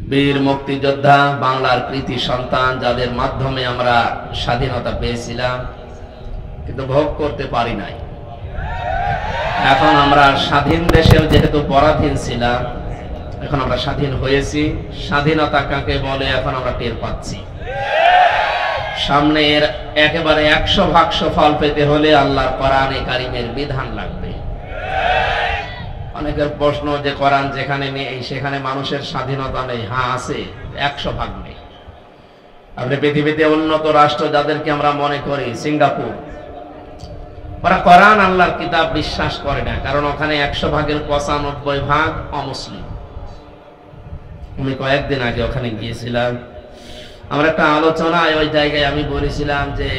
বীর মুক্তিযোদ্ধা, বাংলার কৃতি সন্তান, যাদের মাধ্যমে আমরা স্বাধীনতা পেয়েছিলাম কিন্তু ভোগ করতে পারি নাই। এখন আমরা স্বাধীন দেশেও যেহেতু পরাধীন ছিলাম, এখন আমরা স্বাধীন হয়েছি। স্বাধীনতা কাকে বলে এখন আমরা টের পাচ্ছি। সামনে এর একেবারে 100% ফল পেতে হলে আল্লাহর কোরআনে কারিমের বিধান লাগবে। অনেকের প্রশ্ন যে কোরআন যেখানে নেই সেখানে মানুষের স্বাধীনতা নেই। হ্যাঁ আছে, 100% নেই। আপনি পৃথিবীতে উন্নত রাষ্ট্র যাদেরকে আমরা মনে করি, সিঙ্গাপুর, ওরা কোরআন আল্লাহর কিতাব বিশ্বাস করে না, কারণ ওখানে 100%-95% অমুসলিম। আমি কয়েকদিন আগে ওখানে গিয়েছিলাম, আমরা একটা আলোচনায় ওই জায়গায় আমি বলেছিলাম যে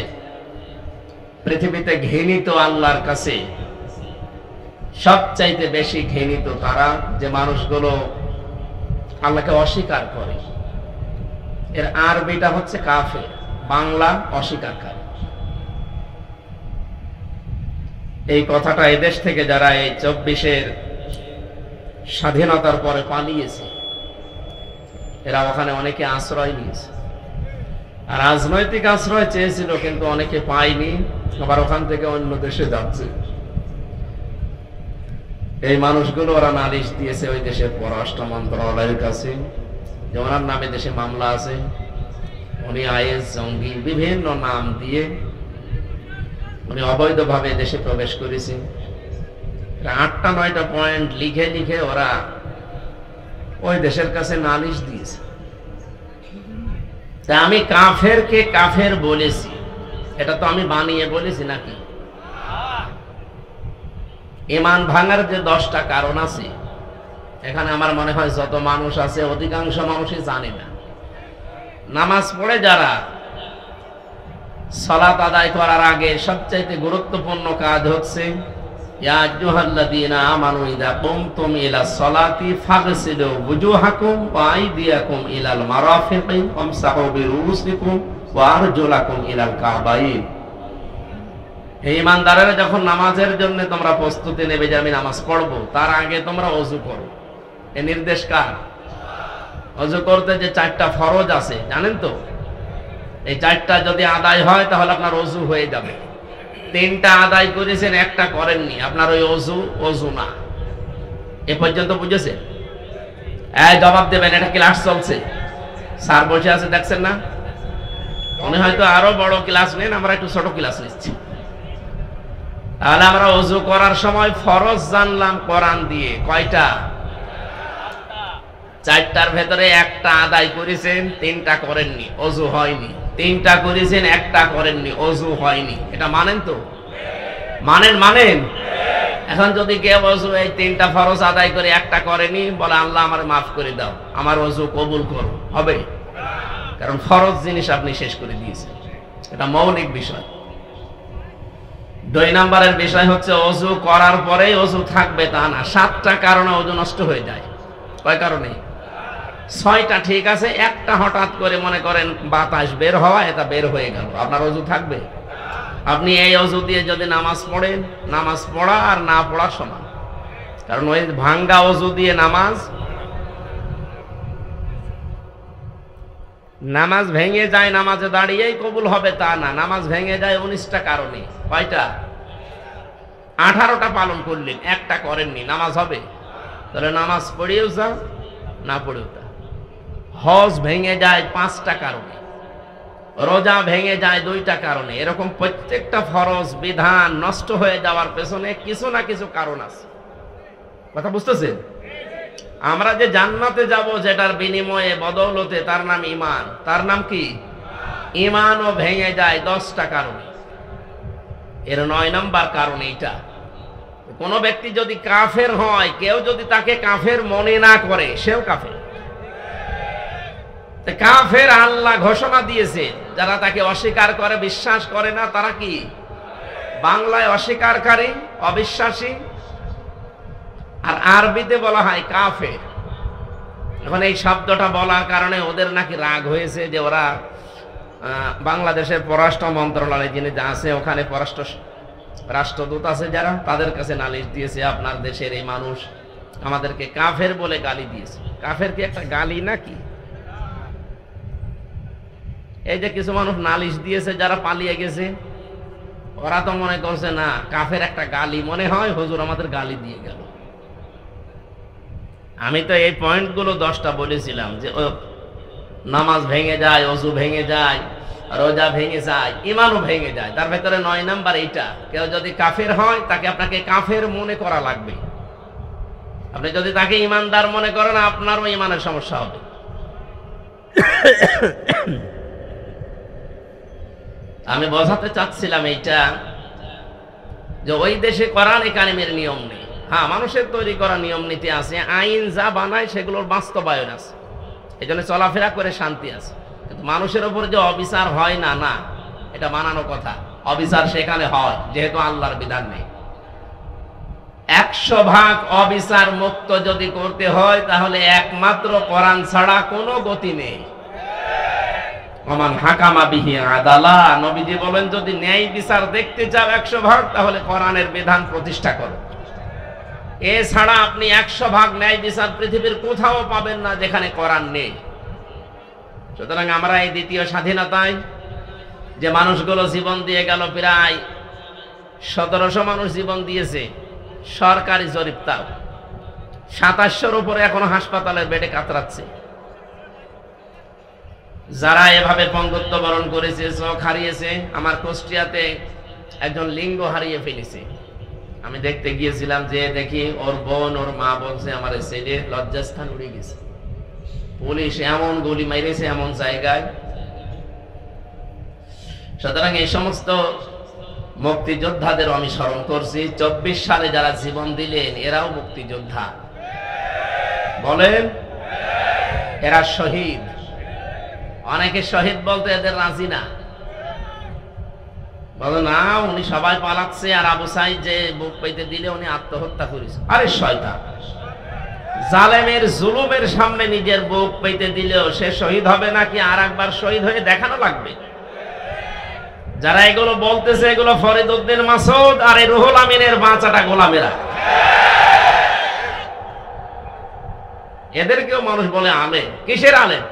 পৃথিবীতে ঘৃণিত আল্লাহর কাছে সবচাইতে বেশি ঘৃণিত তারা যে মানুষগুলো আল্লাহকে অস্বীকার করে। এর আরবিটা হচ্ছে কাফের, বাংলা অস্বীকারকারী। এই কথাটা এদেশ থেকে যারা এই 24-এর স্বাধীনতার পরে পালিয়েছে, এরা ওখানে অনেকে আশ্রয় নিয়েছে। আর রাজনৈতিক আশ্রয় চেয়েছিল কিন্তু অনেকে পায়নি, আবার ওখান থেকে অন্য দেশে যাচ্ছে। এই মানুষগুলো ওরা নালিশ দিয়েছে ওই দেশের পররাষ্ট্র মন্ত্রণালয়ের কাছে, যে ওনার নামে দেশে মামলা আছে, উনি আইএস জঙ্গি বিভিন্ন নাম দিয়ে উনি অবৈধভাবে দেশে প্রবেশ করেছে। 8টা-9টা পয়েন্ট লিখে লিখে ওরা ওই দেশের কাছে নালিশ দিয়েছে। তা আমি কাফেরকে কাফের বলেছি, এটা তো আমি বানিয়ে বলেছি নাকি? ঈমান ভাঙার যে 10টা কারণ আছে, এখানে আমার মনে হয় যত মানুষ আছে অধিকাংশ মানুষই জানে না। নামাজ পড়ে যারা, সালাত আদায় করার আগে সবচাইতে গুরুত্বপূর্ণ কাজ হচ্ছে ইয়া আইয়ুহাল্লাযীনা আমানু ইযা কুমতুম ইলা সলাতি ফাগসিলু ওয়ুজুহাকুম ওয়া আইদিয়াকুম ইলাল মারাফিকি ওয়ামসাহু বিরুউসিকুম ওয়া আরজুলাকুম ইলাল কাবাইন। হে ঈমানদারেরা, যখন নামাজের জন্য তোমরা প্রস্তুতি নেবে যে আমি নামাজ পড়বো, তার আগে তোমরা ওযু করো। এই নির্দেশ কার? ওযু করতে যে 4টা ফরজ আছে জানেন তো? এই 4টা যদি আদায় হয় তাহলে আপনার ওযু হয়ে যাবে। 3টা আদায় করেছেন, 1টা করেননি, আপনার ওই ওযু না। এ পর্যন্ত বুঝেছেন? এই জবাব দেবেন, এটা ক্লাস চলছে, স্যার বসে আছে দেখছেন না? উনি হয়তো আরো বড় ক্লাস নেন, আমরা একটু ছোট ক্লাস নিচ্ছি। তাহলে আমরা ওযু করার সময় ফরজ জানলাম কোরআন দিয়ে, কয়টা? 4টার ভেতরে 1টা আদায় করেছেন, 3টা করেননি, ওযু হয়নি। 3টা করেছেন, 1টা করেননি, ওযু হয়নি। এটা মানেন তো? মানেন? এখন যদি কেউ ওযু এই 3টা ফরজ আদায় করে 1টা করেনি, বলে আল্লাহ আমারে মাফ করে দাও, আমার ওযু কবুল করো, হবে? কারণ ফরজ জিনিস আপনি শেষ করে দিয়েছেন, এটা মৌলিক বিষয়। 2 নম্বরের বিষয় হচ্ছে ওযু করার পরে ওযু থাকবে তা না। 7টা কারণে ওযু নষ্ট হয়ে যায়। কয় কারণে? 6টা ঠিক আছে, 1টা হঠাৎ করে মনে করেন বাতাস বের হওয়া, এটা বের হয়ে গেল, আপনার ওযু থাকবে? আপনি এই ওযু দিয়ে যদি নামাজ পড়েন, নামাজ পড়া আর না পড়া সমান। কারণ ওই ভাঙ্গা ওযু দিয়ে নামাজ ভেঙে যায়, নামাজে দাঁড়িয়েই কবুল হবে তা না। নামাজ ভেঙে যায় 19টা কারণে। কয়টা? 18টা পালন করলেন, 1টা করেননি, নামাজ হবে? তাহলে নামাজ পড়েও যাও, না পড়েও তা। হজ ভেঙে যায় 5টা কারণে, রোজা ভেঙে যায় 2টা কারণে। এরকম প্রত্যেকটা ফরজ বিধান নষ্ট হয়ে যাওয়ার পেছনে কিছু না কিছু কারণ আছে। কথা বুঝতেছেন? আমরা যে জান্নাতে যাব, যেটার বিনিময়ে বদৌলতে, তার নাম ঈমান। তার নাম কি? ঈমানও ভেঙে যায় 10টা কারণে। এর 9 নম্বর কারণ এইটা। কোন ব্যক্তি যদি কাফের হয়, কেউ যদি তাকে কাফের মনে না করে, সেও কাফের। কাফের আল্লাহ ঘোষণা দিয়েছে, যারা তাকে অস্বীকার করে, বিশ্বাস করে না, তারা কি? বাংলায় অস্বীকারী, অবিশ্বাসী, আর আরবিতে বলা হয় কাফের। এখন এই শব্দটা বলার কারণে ওদের নাকি রাগ হয়েছে, যে ওরা বাংলাদেশের পররাষ্ট্র মন্ত্রণালয় যিনি আছে, ওখানে রাষ্ট্রদূত আছে যারা, তাদের কাছে নালিশ দিয়েছে, আপনার দেশের এই মানুষ আমাদেরকে কাফের বলে গালি দিয়েছে। কাফের কি একটা গালি নাকি? এই যে কিছু মানুষ নালিশ দিয়েছে যারা পালিয়ে গেছে, ওরা তো মনে করছে না কাফের একটা গালি মনে হয়, হুজুর আমাদের গালি দিয়ে গেল। আমি তো এই পয়েন্টগুলো 10টা বলেছিলাম যে নামাজ ভেঙে যায়, ওযু ভেঙে যায়, রোজা ভেঙে যায়, ইমানও ভেঙে যায়। তার ভেতরে 9 নাম্বার এইটা, কেউ যদি কাফের হয় তাকে আপনাকে কাফের মনে করা লাগবে। আপনি যদি তাকে ইমানদার মনে করেন আপনারও ইমানের সমস্যা হবে। আমি বোঝাতে চাচ্ছিলাম এইটা যে ওই দেশে কোরআন কারিমের নিয়ম নেই। হ্যাঁ, মানুষের তৈরি করা নিয়ম নীতি আছে, আইন যা বানায় সেগুলোর বাস্তবায়ন আছে, এই জন্য চলাফেরা করে শান্তি আছে। কিন্তু মানুষের উপর যে অবিচার হয় না, না, এটা বানানো কথা। অবিচার সেখানে হয় যেহেতু আল্লাহর বিধান নেই। 100% অবিচার মুক্ত যদি করতে হয় তাহলে একমাত্র কোরআন ছাড়া কোনো গতি নেই। ওমান হাকামা বিহি আদালা, নবীজি বলেন যদি ন্যায় বিচার দেখতে চাও 100% তাহলে কোরআনের বিধান প্রতিষ্ঠা করো। এছাড়া আপনি 100% ন্যায় বিচার পৃথিবীর কোথাও পাবেন না যেখানে কোরআন নেই। সুতরাং আমরা এই দ্বিতীয় স্বাধীনতায় যে মানুষগুলো জীবন দিয়ে গেল, প্রায় 1700 মানুষ জীবন দিয়েছে, সরকারি জরিপ তাও 2700-র উপরে এখনো হাসপাতালের বেডে কাতরাচ্ছে। যারা এভাবে পঙ্গুত্ব বরণ করেছে, চোখ হারিয়েছে, আমার কুষ্টিয়াতে একজন লিঙ্গ হারিয়ে ফেলেছে। আমি দেখতে গিয়েছিলাম, যে দেখি ওর বোন, ওর মা বলছে আমার ছেলে লজ্জাস্থান উড়ে গেছে, পুলিশ এমন গুলি মেরেছে এমন জায়গায়। সুতরাং এই সমস্ত মুক্তিযোদ্ধাদের আমি স্মরণ করছি। 24 সালে যারা জীবন দিলেন এরাও মুক্তিযোদ্ধা, বলেন এরা শহীদ। অনেকে শহীদ বলতে এদের রাজি না, বলে না উনি সবাই পালাচ্ছে, আর আবু সাইদ যে বুক পেতে দিলে উনি আত্মহত্যা করেছে। আরে শয়তান, জালেমের জুলুমের সামনে নিজের বুক পেতে দিলেও সে শহীদ হবে নাকি আর একবার শহীদ হয়ে দেখানো লাগবে। যারা এগুলো বলতেছে এগুলো ফরিদ উদ্দিন মাসুদ আর রুহুল আমিনের বাঁচাটা গোলামেরা। এদেরকেও মানুষ বলে আলেম। কিসের আলেম?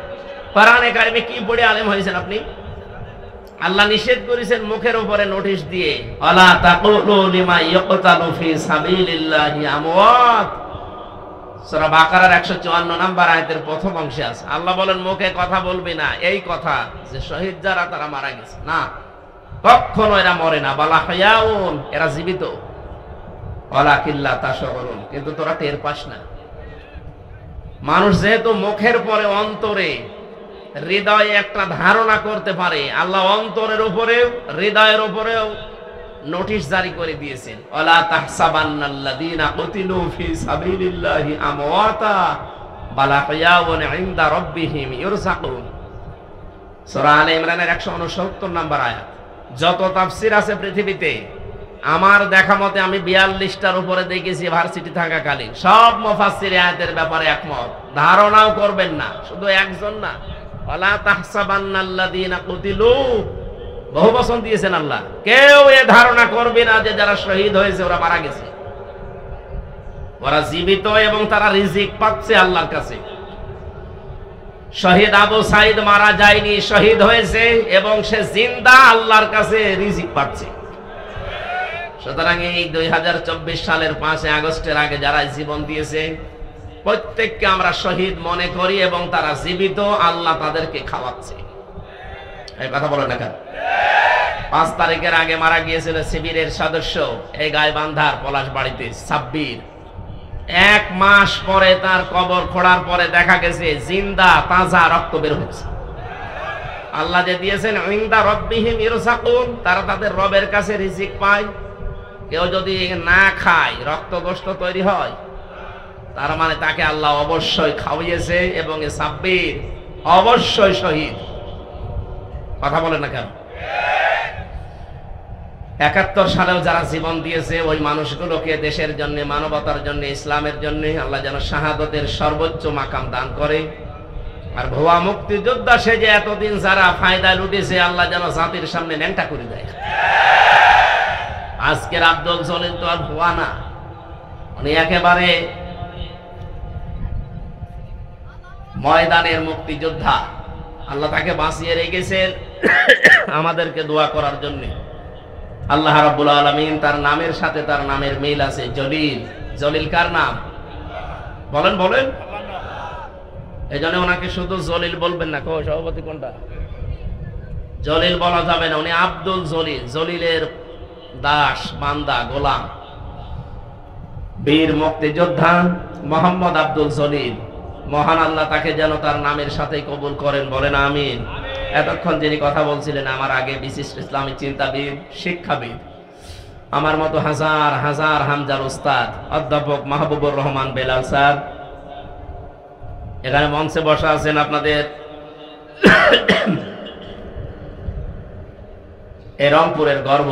কোরআনে কারিমে কি পড়ে আলেম হয়েছেন আপনি? আল্লাহ নিষেধ করেছেন মুখের উপরে নোটিশ দিয়ে, আলা তাকুলু লিমা ইয়াকতালু ফি সাবিলিল্লাহি আমওয়াত। সূরা বাকারার 154 নম্বর আয়াতের প্রথম অংশে আছে। আল্লাহ বলেন মুখে কথা বলবি না এই কথা যে শহীদ যারা তারা মারা গেছে, না, কখনো এরা মরে না। বালা হায়াউন, এরা জীবিত। ওয়ালাকিল্লা তাশউরুন, কিন্তু তোরা টের পাস না। মানুষ যেহেতু মুখের পরে অন্তরে হৃদয়ে একটা ধারণা করতে পারে, আল্লাহ অন্তরের উপরেও হৃদয়ের উপরেও নোটিশ জারি করে দিয়েছেন, ওয়ালা তাহসাবান্নাল্লাযীনা কুতিলু ফি সাবিলিল্লাহি আমওয়াতা বাল আহইয়াউন ইনদা রাব্বিহিম ইরযাকুন। সূরা আলে ইমরানের 169 নম্বর আয়াত। যত তাফসীর আছে পৃথিবীতে, আমার দেখা মতে আমি 42টার উপরে দেখেছি ভার্সিটি থাকাকালীন, সব মুফাসসির আয়াতের ব্যাপারে একমত। ধারণাও করবেন না, শুধু একজন না, ওয়ালা তাহসাবান্নাল্লাযীনা কুতিলু, বহু বচন দিয়েছেন আল্লাহ। কেউ এ ধারণা করবে না যে যারা শহীদ হয়েছে ওরা মারা গেছে। ওরা জীবিত এবং তারা রিজিক পাচ্ছে আল্লাহর কাছে। শহীদ আবু সাইদ মারা যায়নি, শহীদ হয়েছে এবং সে জিন্দা আল্লাহর কাছে রিজিক পাচ্ছে। সুতরাং এই 2024 সালের 5 আগস্টের আগে যারা জীবন দিয়েছে প্রত্যেককে আমরা শহীদ মনে করি এবং তারা জীবিত, আল্লাহ তাদেরকে খাওয়াচ্ছে। এই কথা বলেন না কেন? 5 তারিখের আগে মারা গিয়েছিল শিবিরের সদস্য এই গাইবান্ধার পলাশবাড়িতে সাব্বির। 1 মাস পরে তার কবর খোঁড়ার পরে দেখা গেছে জিন্দা তাজা রক্ত বের হচ্ছে। আল্লাহ যে দিয়েছেন ইনদা রাব্বিহিম ইরযাকুন, তারা তাদের রবের কাছে রিজিক পায়। কেউ যদি না খায় রক্ত গোশত তৈরি হয়, তার মানে তাকে আল্লাহ অবশ্যই খাওয়িয়েছে এবং এই সাব্বির অবশ্যই শহীদ। কথা বলেন না কেন? 71 সালেও যারা জীবন দিয়েছে ওই মানুষগুলোকে দেশের জন্য, মানবতার জন্য, ইসলামের জন্য আল্লাহ যেন শাহাদতের সর্বোচ্চ মাকাম দান করে। আর ভুয়া মুক্তিযোদ্ধা সে যে এতদিন যারা ফায়দা লুটেছে আল্লাহ যেন জাতির সামনে ন্যাংটা করে দেয়। আজকের আব্দুল জলিল তো আর ভুয়া না, উনি একেবারে ময়দানের মুক্তিযোদ্ধা। আল্লাহ তাকে বাঁচিয়ে রেখেছেন আমাদেরকে দোয়া করার জন্য। আল্লাহ রাব্বুল আলামিন তার নামের সাথে তার নামের মিল আছে, জলিল। জলিল কার নাম? বলেন বলেন। এই জন্য ওনাকে শুধু জলিল বলবেন না। সভাপতি কোনটা? জলিল বলা যাবে না, উনি আব্দুল জলিল, জলিলের দাস, বান্দা, গোলাম, বীর মুক্তিযোদ্ধা মোহাম্মদ আব্দুল জলিল। মহান আল্লাহ তাকে যেন তার নামের সাথেই কবুল করেন, বলেন আমিন। এতক্ষণ যিনি কথা বলছিলেন আমার আগে বিশিষ্ট ইসলামী চিন্তাবিদ, শিক্ষাবিদ, আমার মতো হাজার হাজার হামজার উস্তাদ অধ্যাপক মাহবুবুর রহমান বেলাল স্যার এখানে মঞ্চে বসা আছেন। আপনাদের এই রংপুরের গর্ব,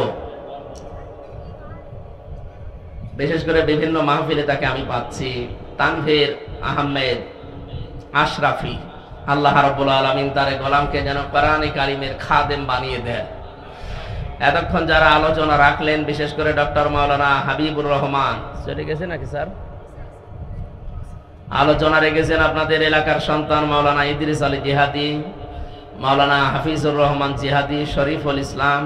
বিশেষ করে বিভিন্ন মাহফিলে তাকে আমি পাচ্ছি, তানভীর আহমেদ আশরাফি। আল্লাহ রাব্বুল আলামিন তার গোলামকে যেন কোরআনে কারিমের খাদেম বানিয়ে দেন। এতক্ষণ যারা আলোচনা রাখলেন, বিশেষ করে ডক্টর মাওলানা হাবিবুর রহমান, চলে গেছে নাকি স্যার? আলোচনা রেখেছেন আপনাদের এলাকার সন্তান মাওলানা ইদ্রিস আলী জিহাদি, মাওলানা হাফিজুর রহমান জিহাদি, শরীফুল ইসলাম,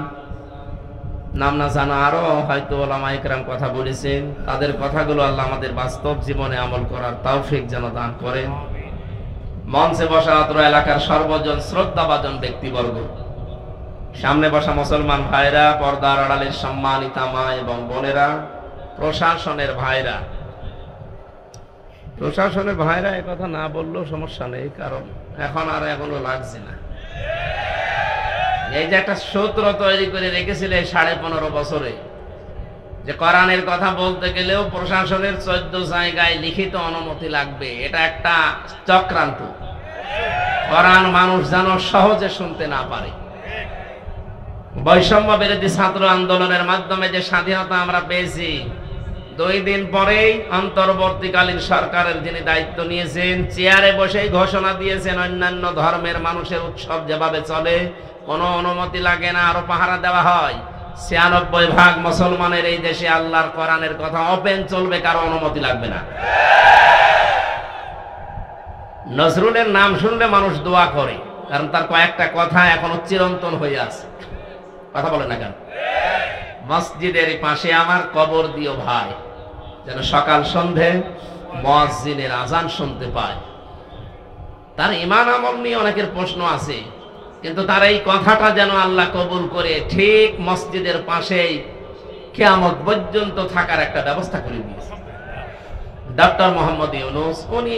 নাম না জানা আরো হয়তো ওলামা ইকরাম কথা বলেছেন। তাদের কথাগুলো আল্লাহ আমাদের বাস্তব জীবনে আমল করার তৌফিক যেন দান করেন। মঞ্চে বসা অত্র এলাকার সর্বজন শ্রদ্ধাভাজন ব্যক্তিবর্গ, সামনে বসা মুসলমান ভাইরা, পর্দার আড়ালের সম্মানিতা মা এবং বোনেরা, প্রশাসনের ভাইরা। প্রশাসনের ভাইরা একথা না বললেও সমস্যা নেই, কারণ এখন আর এখনো লাগছে না। এই যে একটা সূত্র তৈরি করে রেখেছিল 15.5 বছরে, যে কোরআনের কথা বলতে গেলেও প্রশাসনের 14 জায়গায় লিখিত অনুমতি লাগবে, এটা একটা চক্রান্ত। কোরআন মানুষ যেন সহজে শুনতে না পারে। বৈষম্য বিরোধী ছাত্র আন্দোলনের মাধ্যমে যে স্বাধীনতা আমরা পেয়েছি, 2 দিন পরেই অন্তর্বর্তীকালীন সরকারের যিনি দায়িত্ব নিয়েছেন, চেয়ারে বসেই ঘোষণা দিয়েছেন অন্যান্য ধর্মের মানুষের উৎসব যেভাবে চলে কোনো অনুমতি লাগে না, আরো পাহারা দেওয়া হয়। 96% মুসলমানের এই দেশে আল্লাহর কোরআনের কথা ওপেন চলবে, কারো অনুমতি লাগবে না। নজরুলের নাম শুনলে মানুষ দোয়া করে, কারণ তার কয়েকটা কথা এখনো চিরন্তন হয়ে আছে। কথা বলে না কেন? মসজিদের পাশে আমার কবর দিও ভাই, যেন সকাল সন্ধে মুয়াজ্জিনের আজান শুনতে পায়। তার ঈমান আমল নিয়ে অনেকের প্রশ্ন আছে, কিন্তু তার এই কথাটা যেন আল্লাহ কবুল করে ঠিক মসজিদের পাশেই কিয়ামত পর্যন্ত থাকার একটা ব্যবস্থা করে দিয়েছে। ডক্টর মোহাম্মদ ইউনূস উনি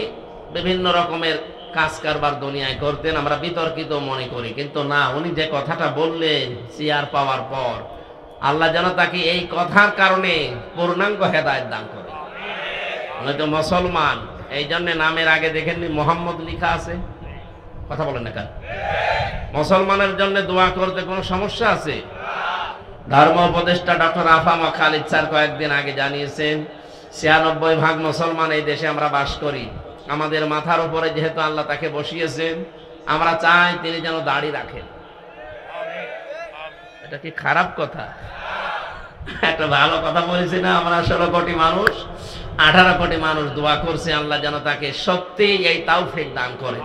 বিভিন্ন রকমের কাজ কারবার দুনিয়ায় করতেন, আমরা বিতর্কিত মনে করি, কিন্তু না, উনি যে কথাটা বললেন চেয়ার পাওয়ার পর, আল্লাহ যেন তাকে এই কথার কারণে পূর্ণাঙ্গ হেদায়েত দান করে। উনি তো মুসলমান, এই জন্য নামের আগে দেখেননি মোহাম্মদ লেখা আছে। কথা বলেন না কেন? মুসলমানের জন্য দোয়া করতে কোনো সমস্যা আছে? ধর্ম উপদেষ্টা ডক্টর আফামা খালিদ স্যার কয়েকদিন আগে জানিয়েছেন 96% মুসলমান এই দেশে আমরা বাস করি। আমাদের মাথার উপরে যেহেতু আল্লাহ তাকে বসিয়েছেন, আমরা চাই তিনি যেন দাড়ি রাখেন। এটা কি খারাপ কথা? একটা ভালো কথা বলেছি না? আমরা 16 কোটি মানুষ, 18 কোটি মানুষ দোয়া করছে আল্লাহ যেন তাকে সত্যি এই তৌফিক দান করে।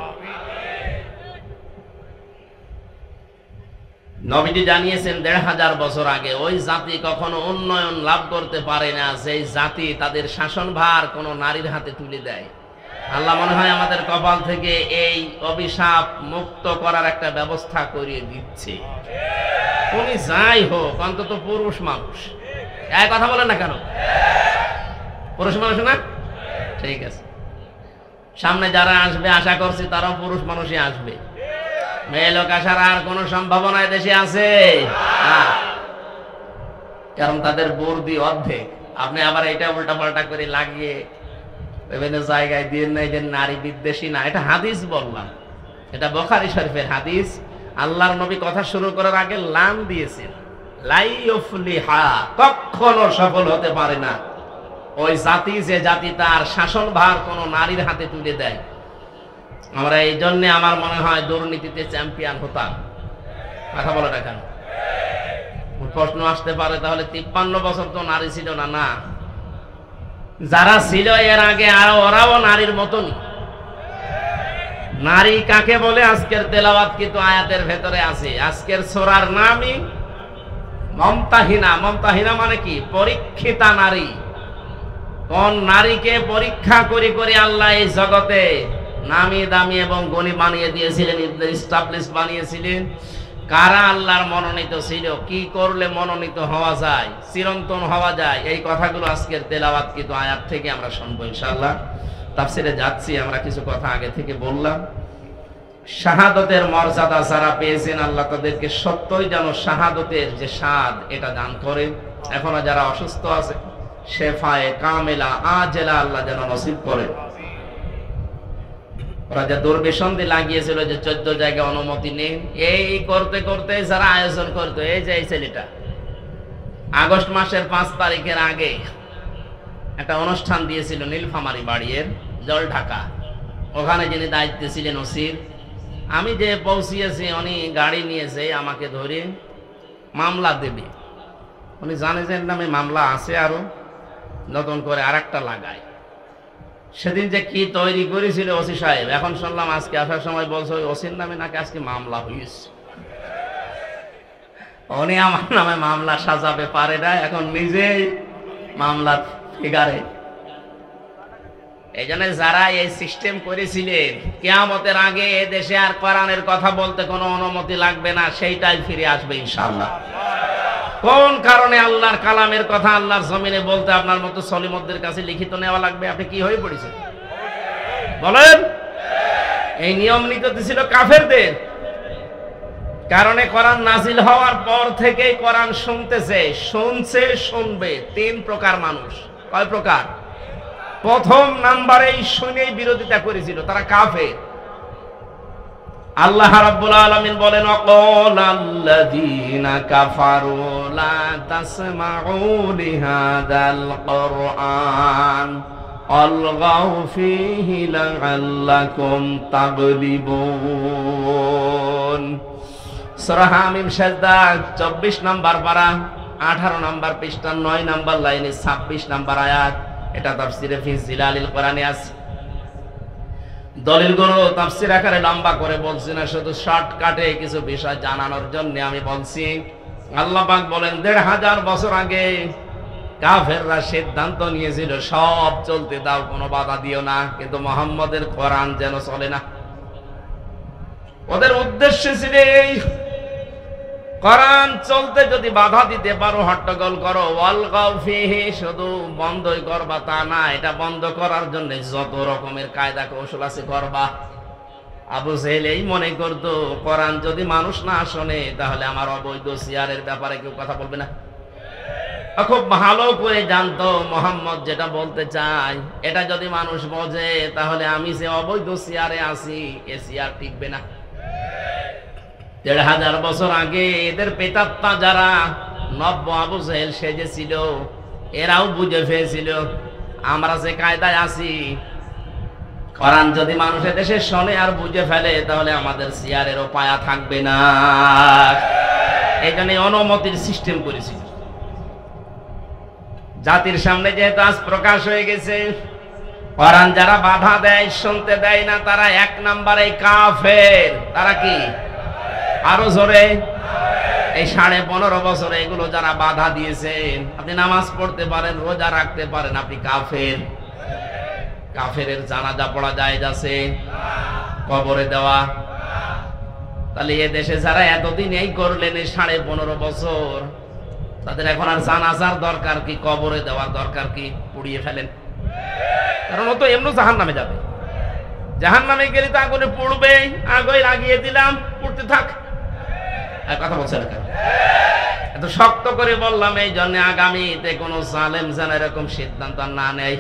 নবীজি জানিয়েছেন 1500 বছর আগে ওই জাতি কখনো উন্নয়ন লাভ করতে পারে না যেই জাতি তাদের শাসনভার কোনো নারীর হাতে তুলে দেয়। আল্লাহ মনে হয় আমাদের কপাল থেকে এই অভিশাপ মুক্ত করার একটা ব্যবস্থা করিয়ে দিচ্ছে। উনি যাই হোক, অন্তত পুরুষ মানুষ। এই কথা বলেন না কেন? পুরুষ মানুষ না? ঠিক আছে, সামনে যারা আসবে আশা করছি তারাও পুরুষ মানুষই আসবে। মেয়ে লোক আসার আর কোন সম্ভাবনা দেশে আছে? কারণ তাদের বুদ্ধি অর্ধেক। আপনি আবার এটা উল্টা পাল্টা করে লাগিয়ে বিভিন্ন জায়গায় দিয়ে নাই যে নারী বিদ্বেষী না, এটা হাদিস বললাম, এটা বুখারী শরীফের হাদিস। আল্লাহর নবী কথা শুরু করার আগে লাম দিয়েছেন, লাই ইফলিহা, কখনো সফল হতে পারে না ওই জাতি যে জাতি তার শাসনভার কোন নারীর হাতে তুলে দেয়। আমরা এই জন্য আমার মনে হয় দুর্নীতিতে চ্যাম্পিয়ন হতাম। কথা বলে না কেন? প্রশ্ন আসতে পারে তাহলে 53 বছর তো নারী ছিল না? না, যারা ছিল এর আগে আর ওরাও নারীর মতনই। নারী কাকে বলে আজকের তেলাওয়াত কিন্তু আয়াতের ভেতরে আছে। আজকের সূরার নামই মমতাহিনা। মমতাহিনা মানে কি? পরীক্ষিতা নারী। কোন নারীকে পরীক্ষা করে করে আল্লাহ এই জগতে নামি দামি এবং গনি বানিয়ে দিয়েছিলেন, স্টাবলিশ বানিয়েছিলেন? কারা আল্লাহর মনোনীত ছিল? কি করলে মনোনীত হওয়া যায়, চিরন্তন হওয়া যায়? এই কথাগুলো আজকের তেলাওয়াত কিন্তু আয়াত থেকে আমরা শুনবো ইনশাআল্লাহ। তাফসীরে যাচ্ছি, আমরা কিছু কথা আগে থেকে বললাম। শাহাদতের মর্যাদা যারা পেয়েছেন, আল্লাহ তাদেরকে সত্যই যেন শাহাদতের যে স্বাদ এটা দান করে। এখনো যারা অসুস্থ আছে, শেফায়ে কামেলা আজেলা আল্লাহ যেন নসিব করে। ওরা যে দুর্বিসন্ধি লাগিয়েছিল যে 14 জায়গায় অনুমতি নেই, এই করতে করতে যারা আয়োজন করতো, এই যে এই ছেলেটা আগস্ট মাসের 5 তারিখের আগে একটা অনুষ্ঠান দিয়েছিল নীলফামারী বাড়ির জল ঢাকা। ওখানে যিনি দায়িত্বে ছিলেন ওসির, আমি যে পৌঁছিয়েছি উনি গাড়ি নিয়েছে আমাকে ধরে মামলা দেবে। উনি জানে যে নামে মামলা আছে, আরো নতুন করে আরেকটা লাগায়। সেদিন যে কি তৈরি করেছিল ওসি সাহেব, এখন শুনলাম আজকে আসার সময় বলছে ওই ওসির নামে নাকি আজকে মামলা হয়েছে। উনি আমার নামে মামলা সাজাবে পারে না, এখন নিজেই মামলার ফিগারে। এই জন্য যারা এই সিস্টেম করেছিলেন, কিয়ামতের আগে এ দেশে আর কোরআনের কথা বলতে কোনো অনুমতি লাগবে না, সেইটাই ফিরে আসবে ইনশাআল্লাহ। কোন কারণে আল্লাহর কালামের কথা আল্লাহর জমিনে বলতে আপনার মতো সলিমদের কাছে লিখিত নেওয়া লাগবে? আপনি কি হয়ে পড়েছেন বলেন? এই নিয়ম নীতি ছিল কাফেরদের কারণে। কোরআন নাজিল হওয়ার পর থেকেই কোরআন শুনতেছে, শুনছে, শুনবে। 3 প্রকার মানুষ। কয় প্রকার? প্রথম নাম্বারেই শুনেই বিরোধিতা করেছিল, তারা কাফের। আল্লাহ রাব্বুল আলামিন বলেন, ওয়াকালাল্লাযীনা কাফারু লা তাসমাউ লিহাযাল কুরআন আলগাউ ফীহি লাআল্লাকুম তাগলিবুন। সূরা হামিম সাজদা 24 নম্বর পারা 18 নম্বর পৃষ্ঠা 9 নম্বর লাইনে 26 নম্বর আয়াত। এটা তাফসীরে ফি জিলালিল কোরআনে আছে। দলিলগুলো তাফসীর আকারে লম্বা করে বলছি না, শুধু শর্টকাটে কিছু বিষয় জানানোর জন্য আমি বলছি। আল্লাহ পাক বলেন 1500 বছর আগে কাফেররা সিদ্ধান্ত নিয়েছিল সব চলতে দাও, কোনো বাধা দিও না, কিন্তু মুহাম্মদের কোরআন যেন চলে না। ওদের উদ্দেশ্য ছিল এই, কোরআন চলতে যদি বাধা দিতে পারো, হট্টগোল করো, ওয়ালগাউ ফিহি, শুধু বন্ধই করবা তা না, এটা বন্ধ করার জন্য যত রকমের কায়দা কৌশল আছে করবা। আবু জেহেল এই মনে করতো কোরআন যদি মানুষ না শোনে তাহলে আমার অবৈধ সিয়ারের ব্যাপারে কেউ কথা বলবে না। খুব ভালো করে জানতো মুহাম্মদ যেটা বলতে চায় এটা যদি মানুষ বোঝে তাহলে আমি যে অবৈধ সিয়ারে আছি এ সিয়ার টিকবে না। 1500 বছর আগে এদের পেতাত্তা যারা নব্য আবু জেহেল সেজেছিল, এরাও বুঝে ফেলেছিল আমরা যে কায়দায় আছি, কোরআন যদি মানুষের দেশে শোনে আর বুঝে ফেলে তাহলে আমাদের সিয়ারেরও পায়া থাকবে না। এই জন্য অনুমতির সিস্টেম করেছিল। জাতির সামনে যেহেতু আজ প্রকাশ হয়ে গেছে, কোরআন যারা বাধা দেয়, শুনতে দেয় না, তারা 1 নম্বরে কাফের। তারা কি? আরো জোরে। এই 15.5 বছরে এগুলো যারা বাধা দিয়েছেন, আপনি নামাজ পড়তে পারেন, রোজা রাখতে পারেন, আপনি কাফের। কাফেরের জানাজা পড়া জায়েজ আছে? কবরে দেওয়া? তাহলে এ দেশে যারা এতদিন এই করলেন, এই 15.5 বছর, তাদের এখন আর জানাজার দরকার কি? কবরে দেওয়ার দরকার কি? পুড়িয়ে ফেলেন। কারণ ও তো এমনি জাহান্নামে যাবে। জাহান্নামে গেলে তো আগুনে পুড়বে, আগুনে লাগিয়ে দিলাম, পুড়তে থাক। কথা বলছেন কেন? এত শক্ত করে বললাম এই জন্য আগামীতে কোন জালেম যেন এরকম সিদ্ধান্ত না নেয়।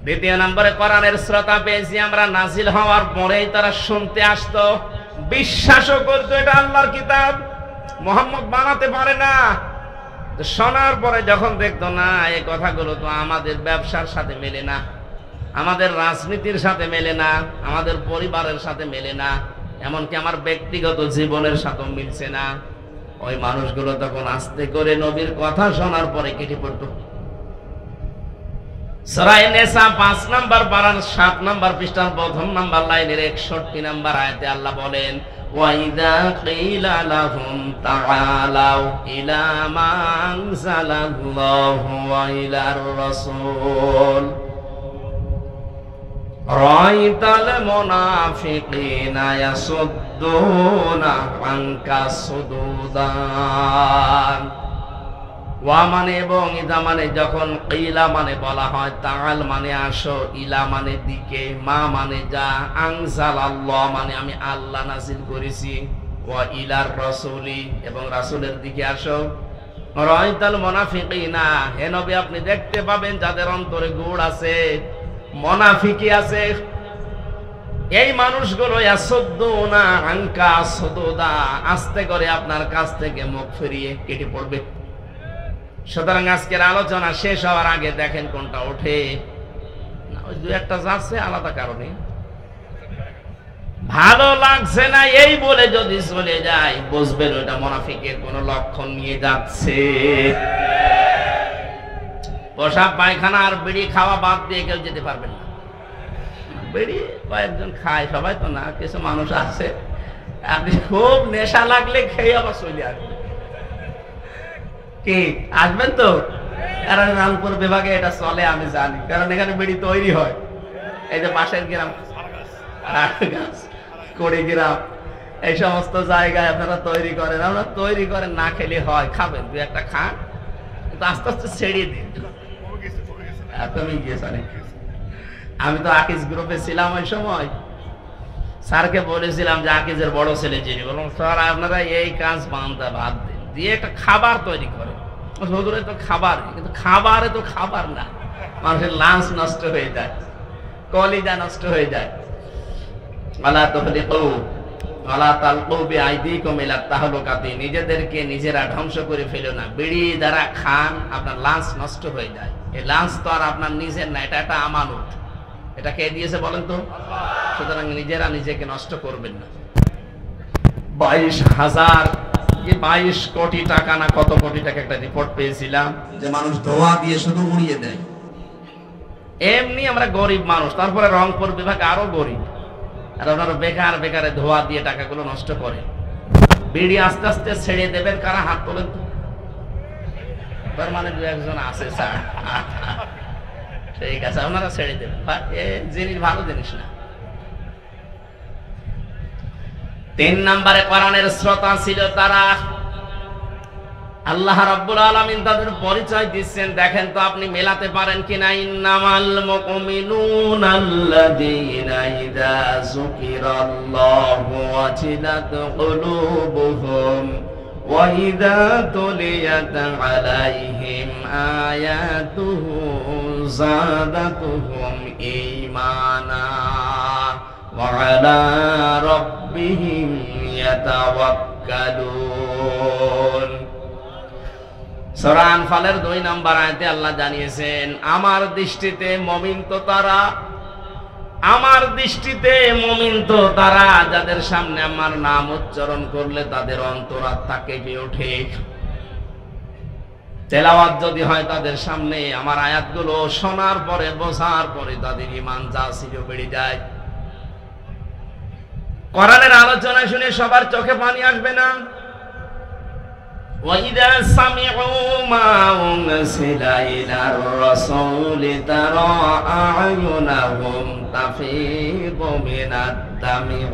2 নম্বরে কোরআনের শ্রোতা পেয়েছি আমরা, নাজিল হওয়ার পরেই তারা শুনতে আসতো, বিশ্বাসও করতো এটা আল্লাহর কিতাব, মুহাম্মদ বানাতে পারে না। শোনার পরে যখন দেখতো না এই কথাগুলো তো আমাদের ব্যবসার সাথে মেলে না, আমাদের রাজনীতির সাথে মেলে না, আমাদের পরিবারের সাথে মেলে না, এমনকি আমার ব্যক্তিগত জীবনের সাথেও মিলছে না, ওই মানুষগুলো তখন আস্তে করে নবীর কথা শোনার পরে কেটে পড়তো। সূরা নিসা 5 নাম্বার পারার 7 নাম্বার পৃষ্ঠার প্রথম নাম্বার লাইনের 61 নাম্বার আয়াতে আল্লাহ বলেন, ওয়াইদা কিলা লাহুম তাআলাউ ইলা মা আনজালাল্লাহু ওয়া ইলার রাসূল রাআইতাল মুনাফিকিনা ইয়াসুদ্দুনা আনকা সুদুদান। ওয়া মানে এবং ইদা মানে যখন কিলা মানে বলা হয়, তাআল মানে আসো, ইলা মানে দিকে, মা মানে যা, আনজালাল্লাহ মানে আমি আল্লাহ নাযিল করেছি, ওয়া ইলার রাসূলি এবং রাসূলের দিকে আসো। রাআইতাল মুনাফিকিনা, হে নবী আপনি দেখতে পাবেন যাদের অন্তরে গুড় আছে, মুনাফিকি আছে, এই মানুষগুলো ইয়াসুদ্দুনা আনকা সুদুদা, আস্তে করে আপনার কাছ থেকে মুখ ফিরিয়ে কেটে পড়বে। সুতরাং আজকের আলোচনা শেষ হওয়ার আগে দেখেন কোনটা ওঠে না, ওই দু একটা যাচ্ছে আলাদা কারণে, ভালো লাগছে না এই বলে যদি চলে যায় বুঝবেন ওটা মুনাফিকের কোন লক্ষণ নিয়ে যাচ্ছে। পোশাক পায়খানা আর বিড়ি খাওয়া বাদ দিয়ে কেউ যেতে পারবেন না। বিড়ি কয়েকজন খায়, সবাই তো না, কিছু মানুষ আছে আপনি খুব নেশা লাগলে খেয়ে আবার চলে আসবেন। কি আসবেন তো? কারণ রামপুর বিভাগে এটা চলে আমি জানি, কারণ এখানে বিড়ি তৈরি হয়। এই যে পাশের গ্রাম কুড়িগ্রাম এই সমস্ত জায়গায় আপনারা তৈরি করেন, আমরা তৈরি করেন, না খেলে হয়, খাবেন দু একটা খান, কিন্তু আস্তে আস্তে ছেড়িয়ে দিন। তুমি গিয়েছেন, আমি তো আকিজ গ্রুপে ছিলাম ওই সময়, স্যারকে বলেছিলাম যে আকিজের বড় ছেলে যিনি, বললাম স্যার আপনারা এই কাজ বান্ধা বাদ দিন, দিয়ে একটা খাবার তৈরি করে। হুজুরে তো খাবার, কিন্তু খাবারে তো খাবার না, মানুষের লাঞ্চ নষ্ট হয়ে যায়, কলিজা নষ্ট হয়ে যায়। ওয়ালা তুহলিকু ওয়ালা তালকু বিআইদিকুম ইলা তাহলুকাতি, নিজেদেরকে নিজেরা ধ্বংস করে ফেলো না। বিড়ি যারা খান আপনার লাঞ্চ নষ্ট হয়ে যায়, এই লাঞ্চ তো আর আপনার নিজের না, এটা একটা আমানত। এটা কে দিয়েছে বলেন তো? সুতরাং নিজেরা নিজেকে নষ্ট করবেন না। 22 কোটি টাকা না কত কোটি টাকা একটা রিপোর্ট পেয়েছিলাম যে মানুষ ধোঁয়া দিয়ে শুধু উড়িয়ে দেয়। এমনি আমরা গরিব মানুষ, তারপরে রংপুর বিভাগ আরো গরিব, আর ওনারা বেকার বেকারে ধোঁয়া দিয়ে টাকাগুলো নষ্ট করে। বিড়ি আস্তে আস্তে ছেড়ে দেবেন, কারা হাত তোলেন তো? তার মানে দু একজন আছে স্যার, ঠিক আছে ওনারা ছেড়ে দেবেন, জিনিস ভালো জিনিস না। 3 নম্বরে কোরআনের শ্রোতা ছিল তারা, আল্লাহ রাব্বুল আলামিন তাদের পরিচয় দিচ্ছেন, দেখেন তো আপনি মেলাতে পারেন কিনা। ইন্নামাল মুমিনুনা আল্লাযীনা ইযা যুকিরাল্লাহু ওয়াজিলাত কুলুবুহুম ওয়া ইযা তুলিয়াত আলাইহিম আয়াতুহু যাদাতুহুম ঈমানা ওয়া আলা রাব্বিহিম ইয়াতাওয়াক্কালুন। সূরা আনফালের 2 নম্বর আয়াতে আল্লাহ জানিয়েছেন, আমার দৃষ্টিতে মুমিন তো তারা, আমার দৃষ্টিতে মুমিন তো তারা যাদের সামনে আমার নাম উচ্চারণ করলে তাদের অন্তরাত্মা কেঁপে ওঠে। তেলাওয়াত যদি হয় তাদের সামনে, আমার আয়াতগুলো শোনার পরে বোঝার পরে তাদের ঈমান যা ছিল বেড়ে যায়। কোরআনের আলোচনা শুনে সবার চোখে পানি আসবে না। وَإِذَا سَمِعُوا مَا أُنزِلَ إِلَى الرَّسُولِ تَرَى أَعْيُنَهُمْ تَفِيضُ مِنَ الدَّمْعِ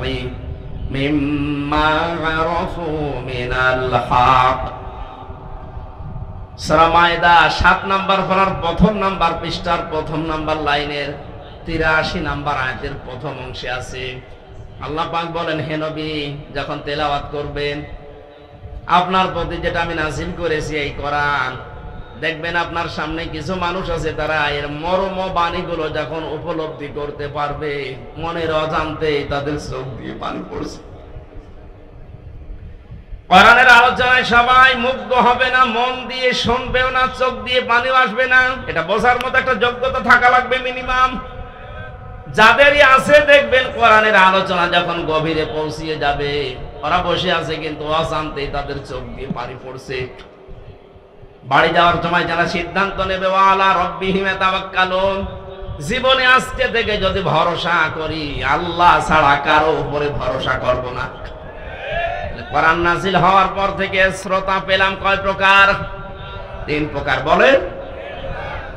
مِمَّا عَرَفُوا مِنَ الْحَقِّ। সূরা মায়দা 7 নম্বর পারার প্রথম নাম্বার পৃষ্ঠার প্রথম নাম্বার লাইনের 83 নম্বর আয়াতের প্রথম অংশে আছে, আল্লাহ পাক বলেন, হে নবী যখন তেলাওয়াত করবেন আপনার প্রতি যেটা আমি নাযিল করেছি এই কোরআন, দেখবেন আপনার সামনে কিছু মানুষ আছে তারা এর মর্ম বাণীগুলো যখন উপলব্ধি করতে পারবে মনের অজান্তেই তাদের চোখ দিয়ে পানি পড়ছে। কোরআনের আলোচনায় সবাই মুগ্ধ হবে না, মন দিয়ে শুনবেও না, চোখ দিয়ে পানিও আসবে না। এটা বোঝার মতো একটা যোগ্যতা থাকা লাগবে মিনিমাম। যাদেরই আছে দেখবেন কোরআনের আলোচনা যখন গভীরে পৌঁছিয়ে যাবে ওরা বসে আছে কিন্তু অজান্তেই তাদের চোখ দিয়ে পানি পড়ছে। বাড়ি যাওয়ার সময় যারা সিদ্ধান্ত নেবে ওয়ালা রব্বিহিম ইয়াতাওয়াক্কালুন, জীবনে আজকে থেকে যদি ভরসা করি আল্লাহ ছাড়া কারো উপরে ভরসা করব না। কোরআন নাযিল হওয়ার পর থেকে শ্রোতা পেলাম কয় প্রকার? 3 প্রকার। বলেন,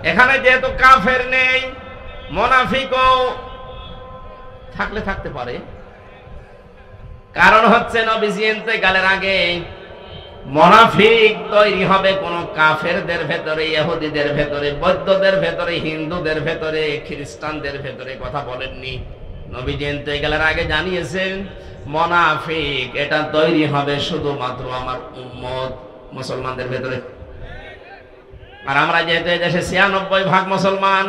এখানে যেহেতু কাফের নেই, মুনাফিকও থাকলে থাকতে পারে। কারণ হচ্ছে নবীজি ইন্তেকালের আগে মুনাফিক তৈরি হবে কোন কাফেরদের ভেতরে, ইহুদিদের ভেতরে, বৌদ্ধদের ভেতরে, হিন্দুদের ভেতরে, খ্রিস্টানদের ভেতরে। কথা বলেননি? নবীজি ইন্তেকালের আগে জানিয়েছেন মুনাফিক এটা তৈরি হবে শুধুমাত্র আমার উম্মত মুসলমানদের ভেতরে। আর আমরা যেহেতু এই দেশে 96% মুসলমান,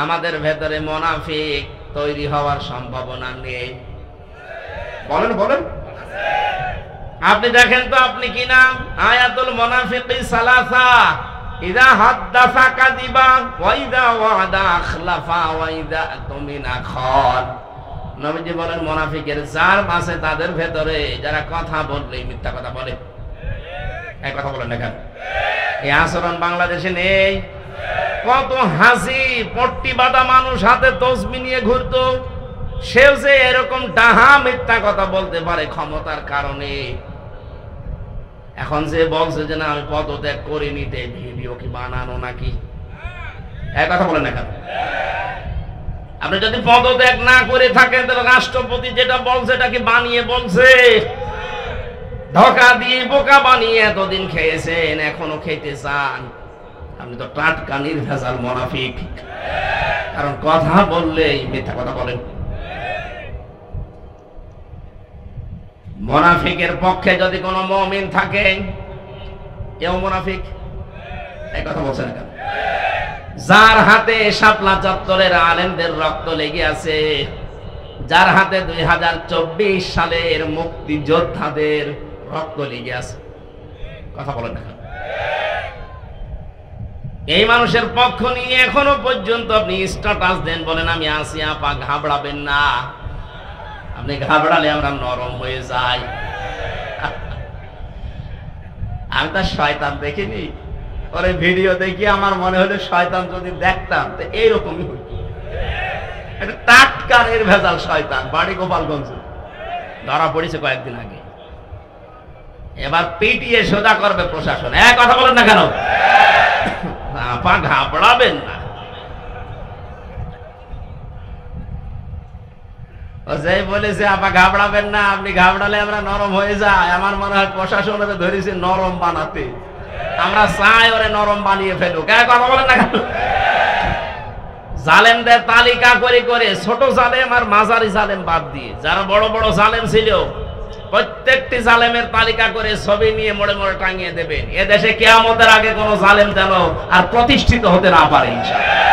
আমাদের ভেতরে মুনাফিক তৈরি হওয়ার সম্ভাবনা নেই। বলেন বলেন, আপনি দেখেন তো আপনি কি না? আয়াতুল মুনাফিকি সালাসা, ইযা হাদাসা কাযিবা ওয়া ইযা ওয়াদা আখলাফা ওয়া ইযা তুমিনা খান। নবীজি বলেন মুনাফিকের চার আছে তাদের ভেতরে, যারা কথা বললেই মিথ্যা কথা বলে। এই কথা বলেন না কেন? এই আচরণ বাংলাদেশে নেই। কত হাসি পট্টি বাঁধা মানুষ হাতে তসবিহ নিয়ে ঘুরতো, সেও যে এরকম ডাহা মিথ্যা কথা বলতে পারে ক্ষমতার কারণে। এখন যে বলছে যে না আমি পদত্যাগ করে নিতে, ভিডিও কি বানানো নাকি? এক কথা বলেন না কেন? আপনি যদি পদত্যাগ না করে থাকেন তাহলে রাষ্ট্রপতি যেটা বলছে এটা কি বানিয়ে বলছে? ধোঁকা দিয়ে বোকা বানিয়ে এতদিন খেয়েছেন, এখনো খেতে চান। আপনি তো টাটকা নির্ভেজাল মুনাফিক, কারণ কথা বললেই মিথ্যা কথা বলেন। মুনাফিকের পক্ষে যদি কোনো মুমিন থাকে, এও মুনাফিক। এই কথা বলছেন না কেন? যার হাতে শাপলা চত্বরের আলেমদের রক্ত লেগে আছে, যার হাতে 2024 সালের মুক্তিযোদ্ধাদের রক্ত লেগে আছে, কথা বলেন না কেন? এই মানুষের পক্ষ নিয়ে এখনো পর্যন্ত আপনি স্ট্যাটাস দেন, বলেন আমি আছি আপা, ঘাবড়াবেন না। আপনি ঘাবড়ালে আমরা নরম হয়ে যাই। আমি তো শয়তান দেখিনি, ওরে ভিডিও দেখি আমার মনে হলো শয়তান যদি দেখতাম তো এইরকমই হইত। এটা টাটকা নির্ভেজাল শয়তান, বাড়ি গোপালগঞ্জ, ধরা পড়েছে কয়েকদিন আগে। এবার পিটিয়ে সোজা করবে প্রশাসন। এক কথা বলেন না কেন? আপা ঘাবড়াবেন না। যাই বলেছে আপা ঘাবড়াবেন না, আপনি ঘাবড়ালে আমরা নরম হয়ে যাই। আমার মনে হয় প্রশাসন ওরে ধরেছে নরম বানাতে, আমরা চাই ওরে নরম বানিয়ে ফেলুক। কথা বলেন না কেন? জালেমদের তালিকা করে করে ছোট জালেম আর মাঝারি জালেম বাদ দিয়ে যারা বড় বড় জালেম ছিল, প্রত্যেকটি জালেমের তালিকা করে ছবি নিয়ে মোড়ে মোড়ে টাঙিয়ে দেবেন। এদেশে কিয়ামতের আগে কোন জালেম যেন আর প্রতিষ্ঠিত হতে না পারে ইনশাআল্লাহ।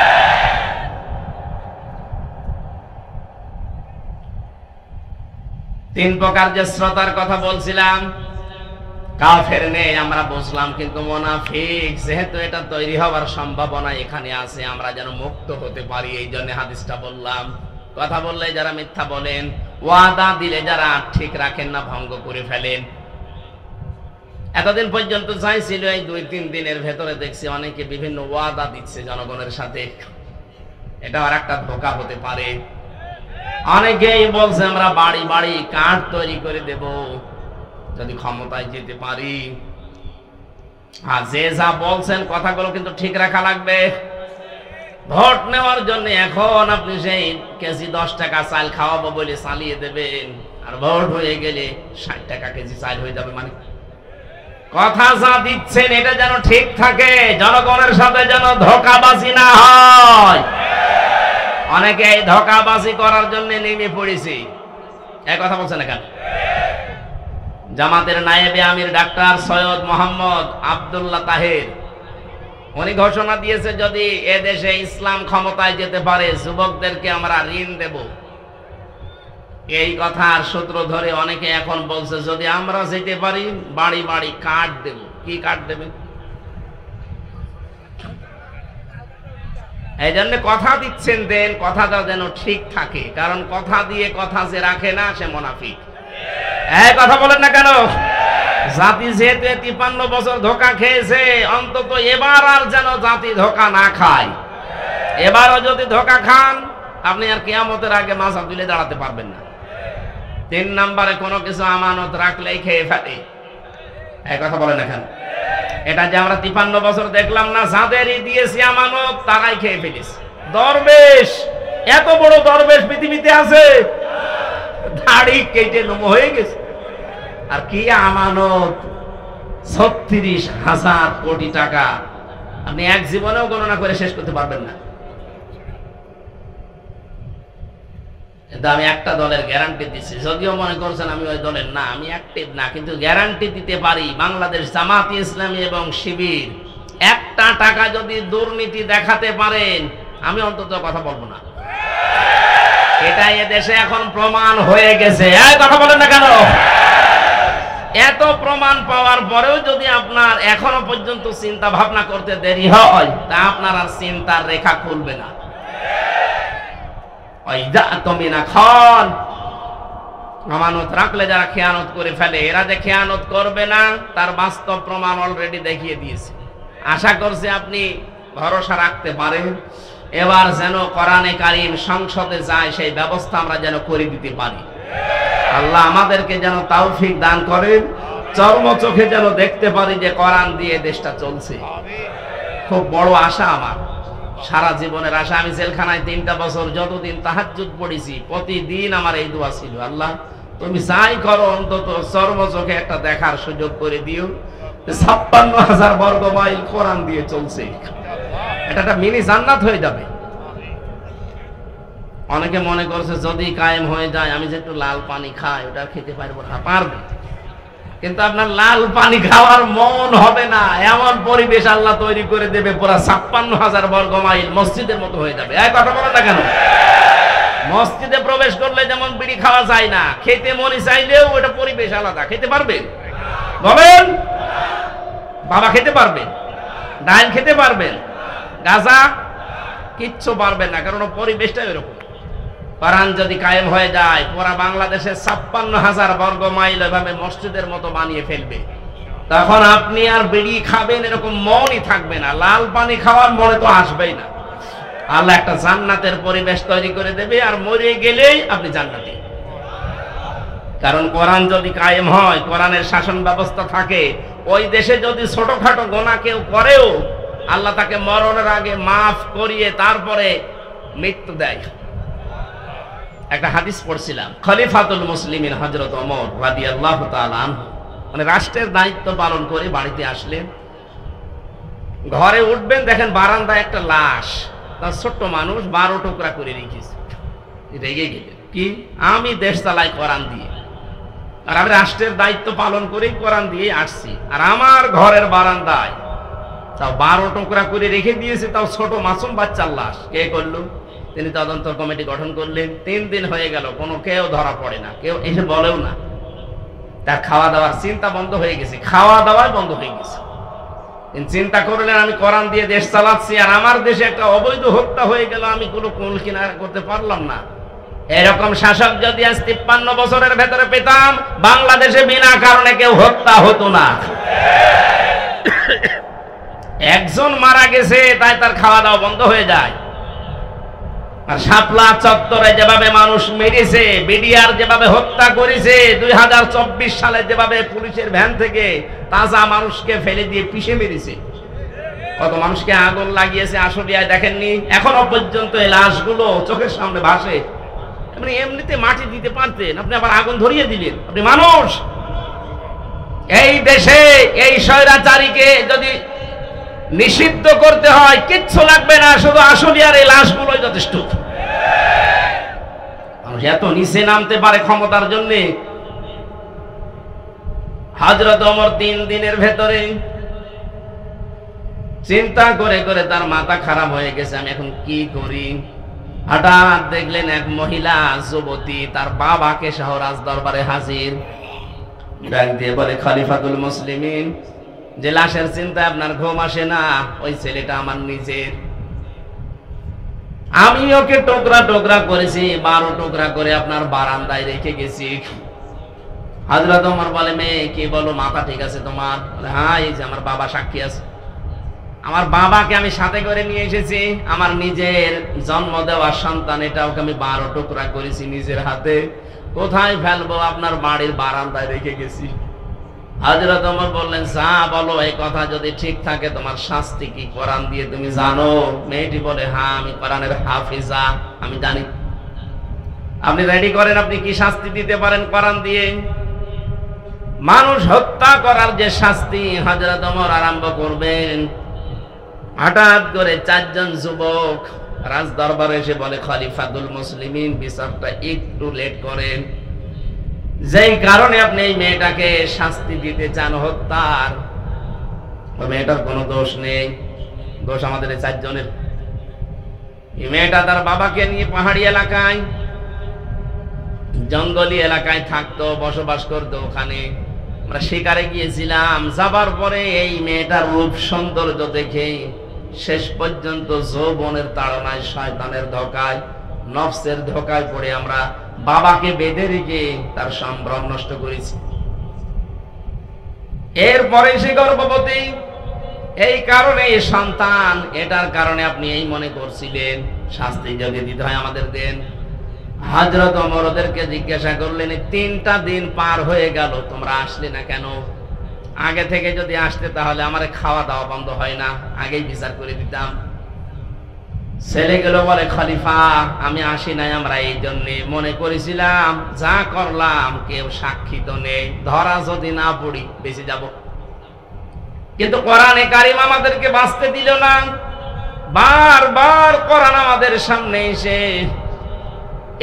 3 প্রকার যে শ্রোতার কথা বলছিলাম, কাফের নেই আমরা বুঝলাম, কিন্তু মুনাফিক যেহেতু এটা তৈরি হওয়ার সম্ভাবনা এখানে আছে, আমরা যেন মুক্ত হতে পারি এই জন্য হাদিসটা বললাম। কথা বললে যারা মিথ্যা বলেন, ওয়াদা দিলে যারা ঠিক রাখেন না, ভঙ্গ করে ফেলেন। এতদিন পর্যন্ত চাইছিল, এই 2-3 দিনের ভেতরে দেখছি অনেকে বিভিন্ন ওয়াদা দিচ্ছে জনগণের সাথে। এটা আর একটা ধোঁকা হতে পারে। অনেকেই বলছে আমরা বাড়ি বাড়ি কার্ড তৈরি করে দেব যদি ক্ষমতায় যেতে পারি। আর যে যা বলছেন কথাগুলো কিন্তু ঠিক রাখা লাগবে। ভোট নেওয়ার জন্য এখন আপনি সেই কেজি 10 টাকা চাল খাওয়াবো বলে চালিয়ে দেবেন, আর ভোট হয়ে গেলে 60 টাকা কেজি চাল হয়ে যাবে। মানে কথা যা দিচ্ছেন এটা যেন ঠিক থাকে, জনগণের সাথে যেন ধোঁকাবাজি না হয়। অনেকে এই ধোঁকাবাজি করার জন্য নেমে পড়েছে। এই কথা বলছেন না কেন? জামাতের নায়েবে আমির ডাক্তার সৈয়দ মোহাম্মদ আব্দুল্লাহ তাহের উনি ঘোষণা দিয়েছে যদি এদেশে ইসলাম ক্ষমতায় যেতে পারে যুবকদেরকে আমরা ঋণ দেব। এই কথার সূত্র ধরে অনেকে এখন বলছে যদি আমরা যেতে পারি বাড়ি বাড়ি কার্ড দেব। কি কার্ড দেবে? এই জন্য কথা দিচ্ছেন, দেন কথাটা যেন ঠিক থাকে, কারণ কথা দিয়ে কথা যে রাখে না সে মুনাফিক। এই কথা বলেন না কেন? জাতি যেহেতু 53 বছর ধোঁকা খেয়েছে, অন্তত এবার আর যেন জাতি ধোঁকা না খায়। এবারও যদি ধোঁকা খান, আপনি আর কিয়ামতের আগে মাথা তুলে দাঁড়াতে পারবেন না। 3 নম্বরে কোনো কিছু আমানত রাখলেই খেয়ে ফেলে। এই কথা বলেন এখন। এটা যে আমরা 53 বছর দেখলাম না, যাদেরই দিয়েছি আমানত তারাই খেয়ে ফেলেছে। দরবেশ, এত বড় দরবেশ পৃথিবীতে আছে, দাড়ি কেটে নমো হয়ে গেছে। আর কি আমানত 36,000 কোটি টাকা, আপনি এক জীবনেও গণনা করে শেষ করতে পারবেন না। কিন্তু আমি একটা দলের গ্যারান্টি দিচ্ছি, যদিও মনে করছেন আমি ওই দলের না, আমি অ্যাক্টিভ না, কিন্তু গ্যারান্টি দিতে পারি বাংলাদেশ জামাত ইসলামী এবং শিবির একটা টাকা যদি দুর্নীতি দেখাতে পারেন, আমি অন্তত কথা বলবো না। এটা এদেশে এখন প্রমাণ হয়ে গেছে। এই কথা বলেন না কেন? এত প্রমাণ পাওয়ার পরেও যদি আপনার এখনো পর্যন্ত চিন্তা ভাবনা করতে দেরি হয়, তা আপনার আর চিন্তার রেখা খুলবে না। আমানত রাখলে যারা খেয়ানত করে ফেলে, এরা যে খেয়ানত করবে না তার বাস্তব প্রমাণ অলরেডি দেখিয়ে দিয়েছে। আশা করছি আপনি ভরসা রাখতে পারেন। এবার যেন কোরআনে কারীম সংসদে যায়, সেই ব্যবস্থা আমরা যেন করে দিতে পারি। আল্লাহ আমাদেরকে যেন তৌফিক দান করেন, চর্ম চোখে যেন দেখতে পারি যে কোরআন দিয়ে দেশটা চলছে। খুব বড় আশা আমার, সারা জীবনের আশা। আমি জেলখানায় 3টা বছর যতদিন তাহাজ্জুদ পড়েছি, প্রতিদিন আমার এই দোয়া ছিল, আল্লাহ তুমি যাই করো অন্তত চর্ম চোখে একটা দেখার সুযোগ করে দিও 56,000 বর্গ মাইল কোরআন দিয়ে চলছে। এটা একটা মিনি জান্নাত হয়ে যাবে। অনেকে মনে করছে যদি কায়েম হয়ে যায়, আমি যে একটু লাল পানি খাই ওটা খেতে পারবো না। পারবে, কিন্তু আপনার লাল পানি খাওয়ার মন হবে না। এমন পরিবেশ আল্লাহ তৈরি করে দেবে, পুরা 56,000 বর্গ মাইল মসজিদের মতো হয়ে যাবে। এই কথা বলেন না কেন? মসজিদে প্রবেশ করলে যেমন বিড়ি খাওয়া যায় না, খেতে মনে চাইলেও ওটা পরিবেশ আলাদা। খেতে পারবেন? বলেন। বাবা খেতে পারবেন, ডাল খেতে পারবেন, গাঁজা কিচ্ছু পারবেন না, কারণ পরিবেশটা এরকম। কোরআন যদি কায়েম হয়ে যায়, পুরা বাংলাদেশে 56,000 বর্গ মাইল এভাবে মসজিদের মতো বানিয়ে ফেলবে। তখন আপনি আর বিড়ি খাবেন এরকম মনই থাকবে না, লাল পানি খাওয়ার মনে তো আসবেই না। আল্লাহ একটা জান্নাতের পরিবেশ তৈরি করে দেবে, আর মরে গেলেই আপনি জান্নাতি। কারণ কোরআন যদি কায়েম হয়, কোরআনের শাসন ব্যবস্থা থাকে, ওই দেশে যদি ছোটখাটো গোনা কেউ করেও আল্লাহ তাকে মরণের আগে মাফ করিয়ে তারপরে মৃত্যু দেয়। একটা হাদিস পড়ছিলাম, খলিফাতুল মুসলিমিন হযরত ওমর রাদিয়াল্লাহু তাআলা আনহু, মানে রাষ্ট্রের দায়িত্ব পালন করে বাড়িতে আসলেন, ঘরে উঠবেন, দেখেন বারান্দায় একটা লাশ, তার ছোট্ট মানুষ 12 টুকরা করে রেখেছে। রেগে গেলেন, কি আমি দেশ চালাই কোরআন দিয়ে, আর আমি রাষ্ট্রের দায়িত্ব পালন করেই কোরআন দিয়ে আসছি, আর আমার ঘরের বারান্দায় তাও 12 টুকরা করে রেখে দিয়েছে, তাও ছোট মাসুম বাচ্চার লাশ। কে করলো? তিনি তদন্ত কমিটি গঠন করলেন। 3 দিন হয়ে গেল, কোনো কেউ ধরা পড়ে না, কেউ এসে বলেও না। তার খাওয়া দাওয়ার চিন্তা বন্ধ হয়ে গেছে, খাওয়া দাওয়াই বন্ধ হয়ে গেছে। তিনি চিন্তা করলেন আমি কোরআন দিয়ে দেশ চালাচ্ছি, আর আমার দেশে একটা অবৈধ হত্যা হয়ে গেল, আমি কোনো কুল কিনারা করতে পারলাম না। এরকম শাসক যদি আজ 53 বছরের ভেতরে পেতাম, বাংলাদেশে বিনা কারণে কেউ হত্যা হতো না। একজন মারা গেছে তাই তার খাওয়া দাওয়া বন্ধ হয়ে যায়। আর শাপলা চত্বরে যেভাবে মানুষ মেরেছে, বিডিআর যেভাবে হত্যা করেছে, 2024 সালে যেভাবে পুলিশের ভ্যান থেকে তাজা মানুষকে ফেলে দিয়ে পিষে মেরেছে, কত মানুষকে আগুন লাগিয়েছে আশুলিয়ায় দেখেননি? এখনো পর্যন্ত এই লাশগুলো চোখের সামনে ভাসে। আপনি এমনিতে মাটি দিতে পারতেন, আপনি আবার আগুন ধরিয়ে দিলেন। আপনি মানুষ। এই দেশে এই স্বৈরাচারীকে যদি নিষিদ্ধ করতে হয় কিচ্ছু লাগবে না, শুধু আশুলিয়ার এই লাশগুলোই যথেষ্ট। মানুষ এত নিচে নামতে পারে ক্ষমতার জন্য। হযরত ওমর 3 দিনের ভেতরে চিন্তা করে করে তার মাথা খারাপ হয়ে গেছে, আমি এখন কি করি। হঠাৎ দেখলেন এক মহিলা যুবতী তার বাবাকে সহ রাজ দরবারে হাজির। ডাক দিয়ে বলে, খলিফাতুল মুসলিমিন, যে লাশের চিন্তায় আপনার ঘুম আসে না, ওই ছেলেটা আমার নিজের। আমি ওকে টুকরা টুকরা করেছি, 12 টুকরা করে আপনার বারান্দায় রেখে গেছি। হযরত ওমর বলে, মেয়ে কি বলো, মাথা ঠিক আছে তোমার? বলে, হ্যাঁ, এই যে আমার বাবা সাক্ষী আছে। আমার বাবাকে আমি সাথে করে নিয়ে এসেছি, আমার নিজের জন্ম দেওয়া সন্তান, এটা ওকে আমি 12 টুকরা করেছি নিজের হাতে। কোথায় ফেলবো? আপনার বাড়ির বারান্দায় রেখে গেছি। হযরত ওমর বললেন, যা বলো, এই কথা যদি ঠিক থাকে তোমার শাস্তি কি কোরআন দিয়ে তুমি জানো? মেয়েটি বলে, হ্যাঁ, আমি কোরআনের হাফিজা, আমি জানি। আপনি রেডি করেন, আপনি কি শাস্তি দিতে পারেন কোরআন দিয়ে? মানুষ হত্যা করার যে শাস্তি হযরত ওমর আরম্ভ করবেন। হঠাৎ করে 4 জন যুবক রাজ দরবারে এসে বলে, খলিফাতুল মুসলিমিন, বিচারটা একটু লেট করেন। যেই কারণে আপনি এই মেয়েটাকে শাস্তি দিতে চান হত্যার, মেয়েটার কোনো দোষ নেই, দোষ আমাদের এই 4 জনের। এই মেয়েটা তার বাবাকে নিয়ে পাহাড়ি এলাকায়, জঙ্গলি এলাকায় থাকতো, বসবাস করতো। ওখানে আমরা শিকারে গিয়েছিলাম। যাবার পরে এই মেয়েটার রূপ সৌন্দর্য দেখে শেষ পর্যন্ত যৌবনের তাড়নায়, শয়তানের ধোঁকায়, নফসের ধোঁকায় পড়ে আমরা বাবাকে বেঁধে রেখে তার সম্ভ্রম নষ্ট করেছি। এরপরে সে গর্ভবতী, এই কারণে সন্তান, এটার কারণে আপনি এই মনে করছিলেন শাস্তি যদি দিতে হয় আমাদের দেন। হযরত ওমর ওদেরকে জিজ্ঞাসা করলেন, 3টা দিন পার হয়ে গেল, তোমরা আসলে না কেন? আগে থেকে যদি আসতে তাহলে আমারে খাওয়া দাওয়া বন্ধ হয় না, আগেই বিচার করে দিতাম। ছেলেগুলো বলে, খলিফা, আমি আসি নাই, আমরা এই জন্য মনে করেছিলাম যা করলাম কেউ সাক্ষী তো নেই, ধরা যদি না পড়ি বেঁচে যাব। কিন্তু কোরআনে কারিম আমাদেরকে বাঁচতে দিল না। বারবার কোরআন আমাদের সামনে এসে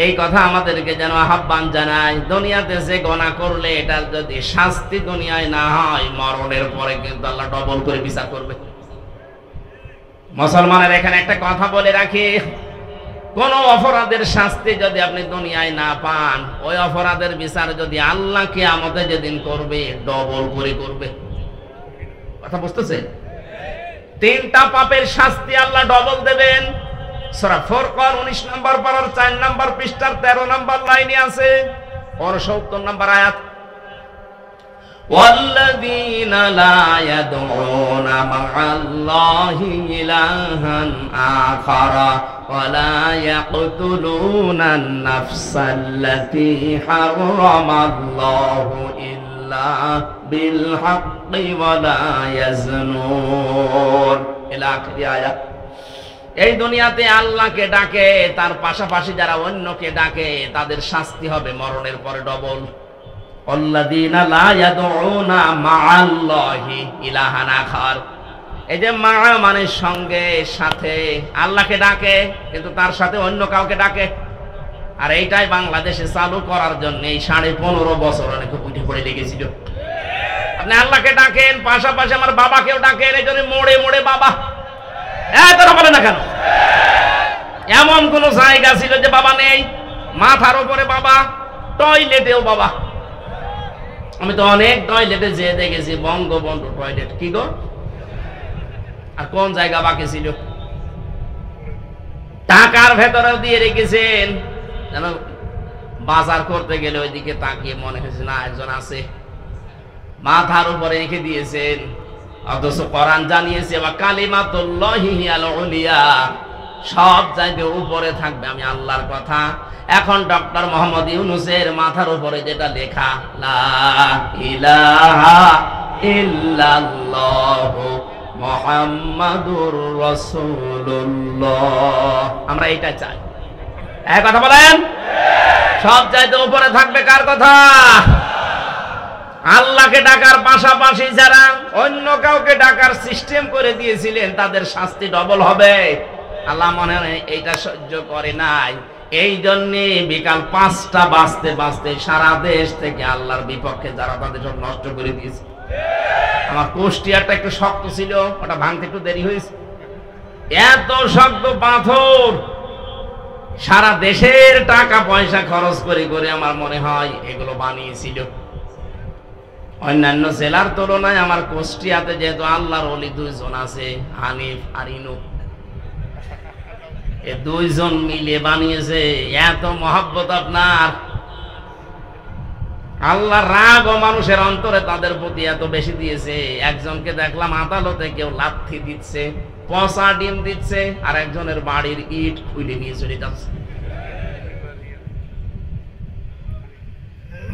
এই কথা আমাদেরকে যেন আহ্বান জানায়, দুনিয়াতে যে গুনাহ করলে এটার যদি শাস্তি দুনিয়ায় না হয়, মরণের পরে কিন্তু আল্লাহ ডবল করে বিচার করবে। মুসলমানের এখানে একটা কথা বলে রাখি, কোন অপরাধের শাস্তি যদি আপনি দুনিয়ায় না পান, ওই অপরাধের বিচার যদি আল্লাহ কিয়ামতে যেদিন করবে, ডবল করে করবে। কথা বুঝতেছেন? 3টা পাপের শাস্তি আল্লাহ ডবল দেবেন। সূরা ফুরকান 19 নম্বর পারার 4 নম্বর পৃষ্ঠার 13 নম্বর লাইনে আছে, 69 নম্বর আয়াত। والذين لا يدعون مع الله إلها آخر ولا يقتلون النفس التي حرم الله إلا بالحق ولا يزنون إلى آخر آية। এই দুনিয়াতে আল্লাহকে ডাকে, তার পাশাপাশি যারা অন্যকে ডাকে তাদের শাস্তি হবে মরণের পরে ডবল। আল্লাযীনা লা ইয়াদউনা মা'আল্লাহি ইলাহান আখার, এই যে মা মানে সঙ্গে, সাথে, আল্লাহকে ডাকে কিন্তু তার সাথে অন্য কাউকে ডাকে। আর এইটাই বাংলাদেশে চালু করার জন্য এই 15.5 বছর অনেক উঠে পড়ে লেগেছিল। আপনি আল্লাহকে ডাকেন, পাশাপাশি আমার বাবাকেও ডাকেন, এই জন্য মোড়ে মোড়ে বাবা। তোরা বলে না কেন? এমন কোন জায়গা ছিল যে বাবা নেই? মাথার উপরে বাবা, টয়লেটেও বাবা। আমি তো অনেক টয়লেটে যেয়ে দেখেছি, বঙ্গবন্ধু টয়লেট, কি গো? আর কোন জায়গা বাকি ছিল? টাকার ভেতরেও দিয়ে রেখেছেন, যেন বাজার করতে গেলে ওইদিকে তাকিয়ে মনে হয়েছে না একজন আছে। মাথার উপরে রেখে দিয়েছেন, অথচ কোরআন জানিয়েছে ওয়া কালিমাতুল্লাহি হিয়াল উলিয়া, সব জায়গায় উপরে থাকবে আমি আল্লাহর কথা। এখন ডক্টর মোহাম্মদ ইউনূসের মাথার উপরে যেটা লেখা, লা ইলাহা ইল্লাল্লাহু মুহাম্মাদুর রাসূলুল্লাহ, আমরা এটা চাই। এক কথা বলেন, সব জায়গায় উপরে থাকবে কার কথা? আল্লাহকে ডাকার পাশাপাশি যারা অন্য কাউকে ডাকার সিস্টেম করে দিয়েছিলেন তাদের শাস্তি ডবল হবে। আল্লাহ মনে হয় এইটা সহ্য করে নাই, এই জন্য বিকাল 5টা বাজতে বাজতে সারা দেশ থেকে আল্লাহর বিপক্ষে যারা তাদের সব নষ্ট করে দিয়েছে। আমার কুষ্টিয়ারটা একটু শক্ত ছিল, ওটা ভাঙতে একটু দেরি হয়েছে। এত শক্ত পাথর, সারা দেশের টাকা পয়সা খরচ করে করে আমার মনে হয় এগুলো বানিয়েছিল। অন্যান্য জেলার তুলনায় আমার কুষ্টিয়াতে যেহেতু আল্লাহর ওলি 2 জন আছে, হানিফ আর ইনু, এই 2 জন মিলে বানিয়েছে। এত মহব্বত আপনার, আল্লাহ রাগ ও মানুষের অন্তরে তাদের প্রতি এত বেশি দিয়েছে, একজনকে দেখলাম আদালতে কেউ লাথি দিচ্ছে, পচা ডিম দিচ্ছে, আর একজনের বাড়ির ইট খুলে নিয়ে চলে যাচ্ছে।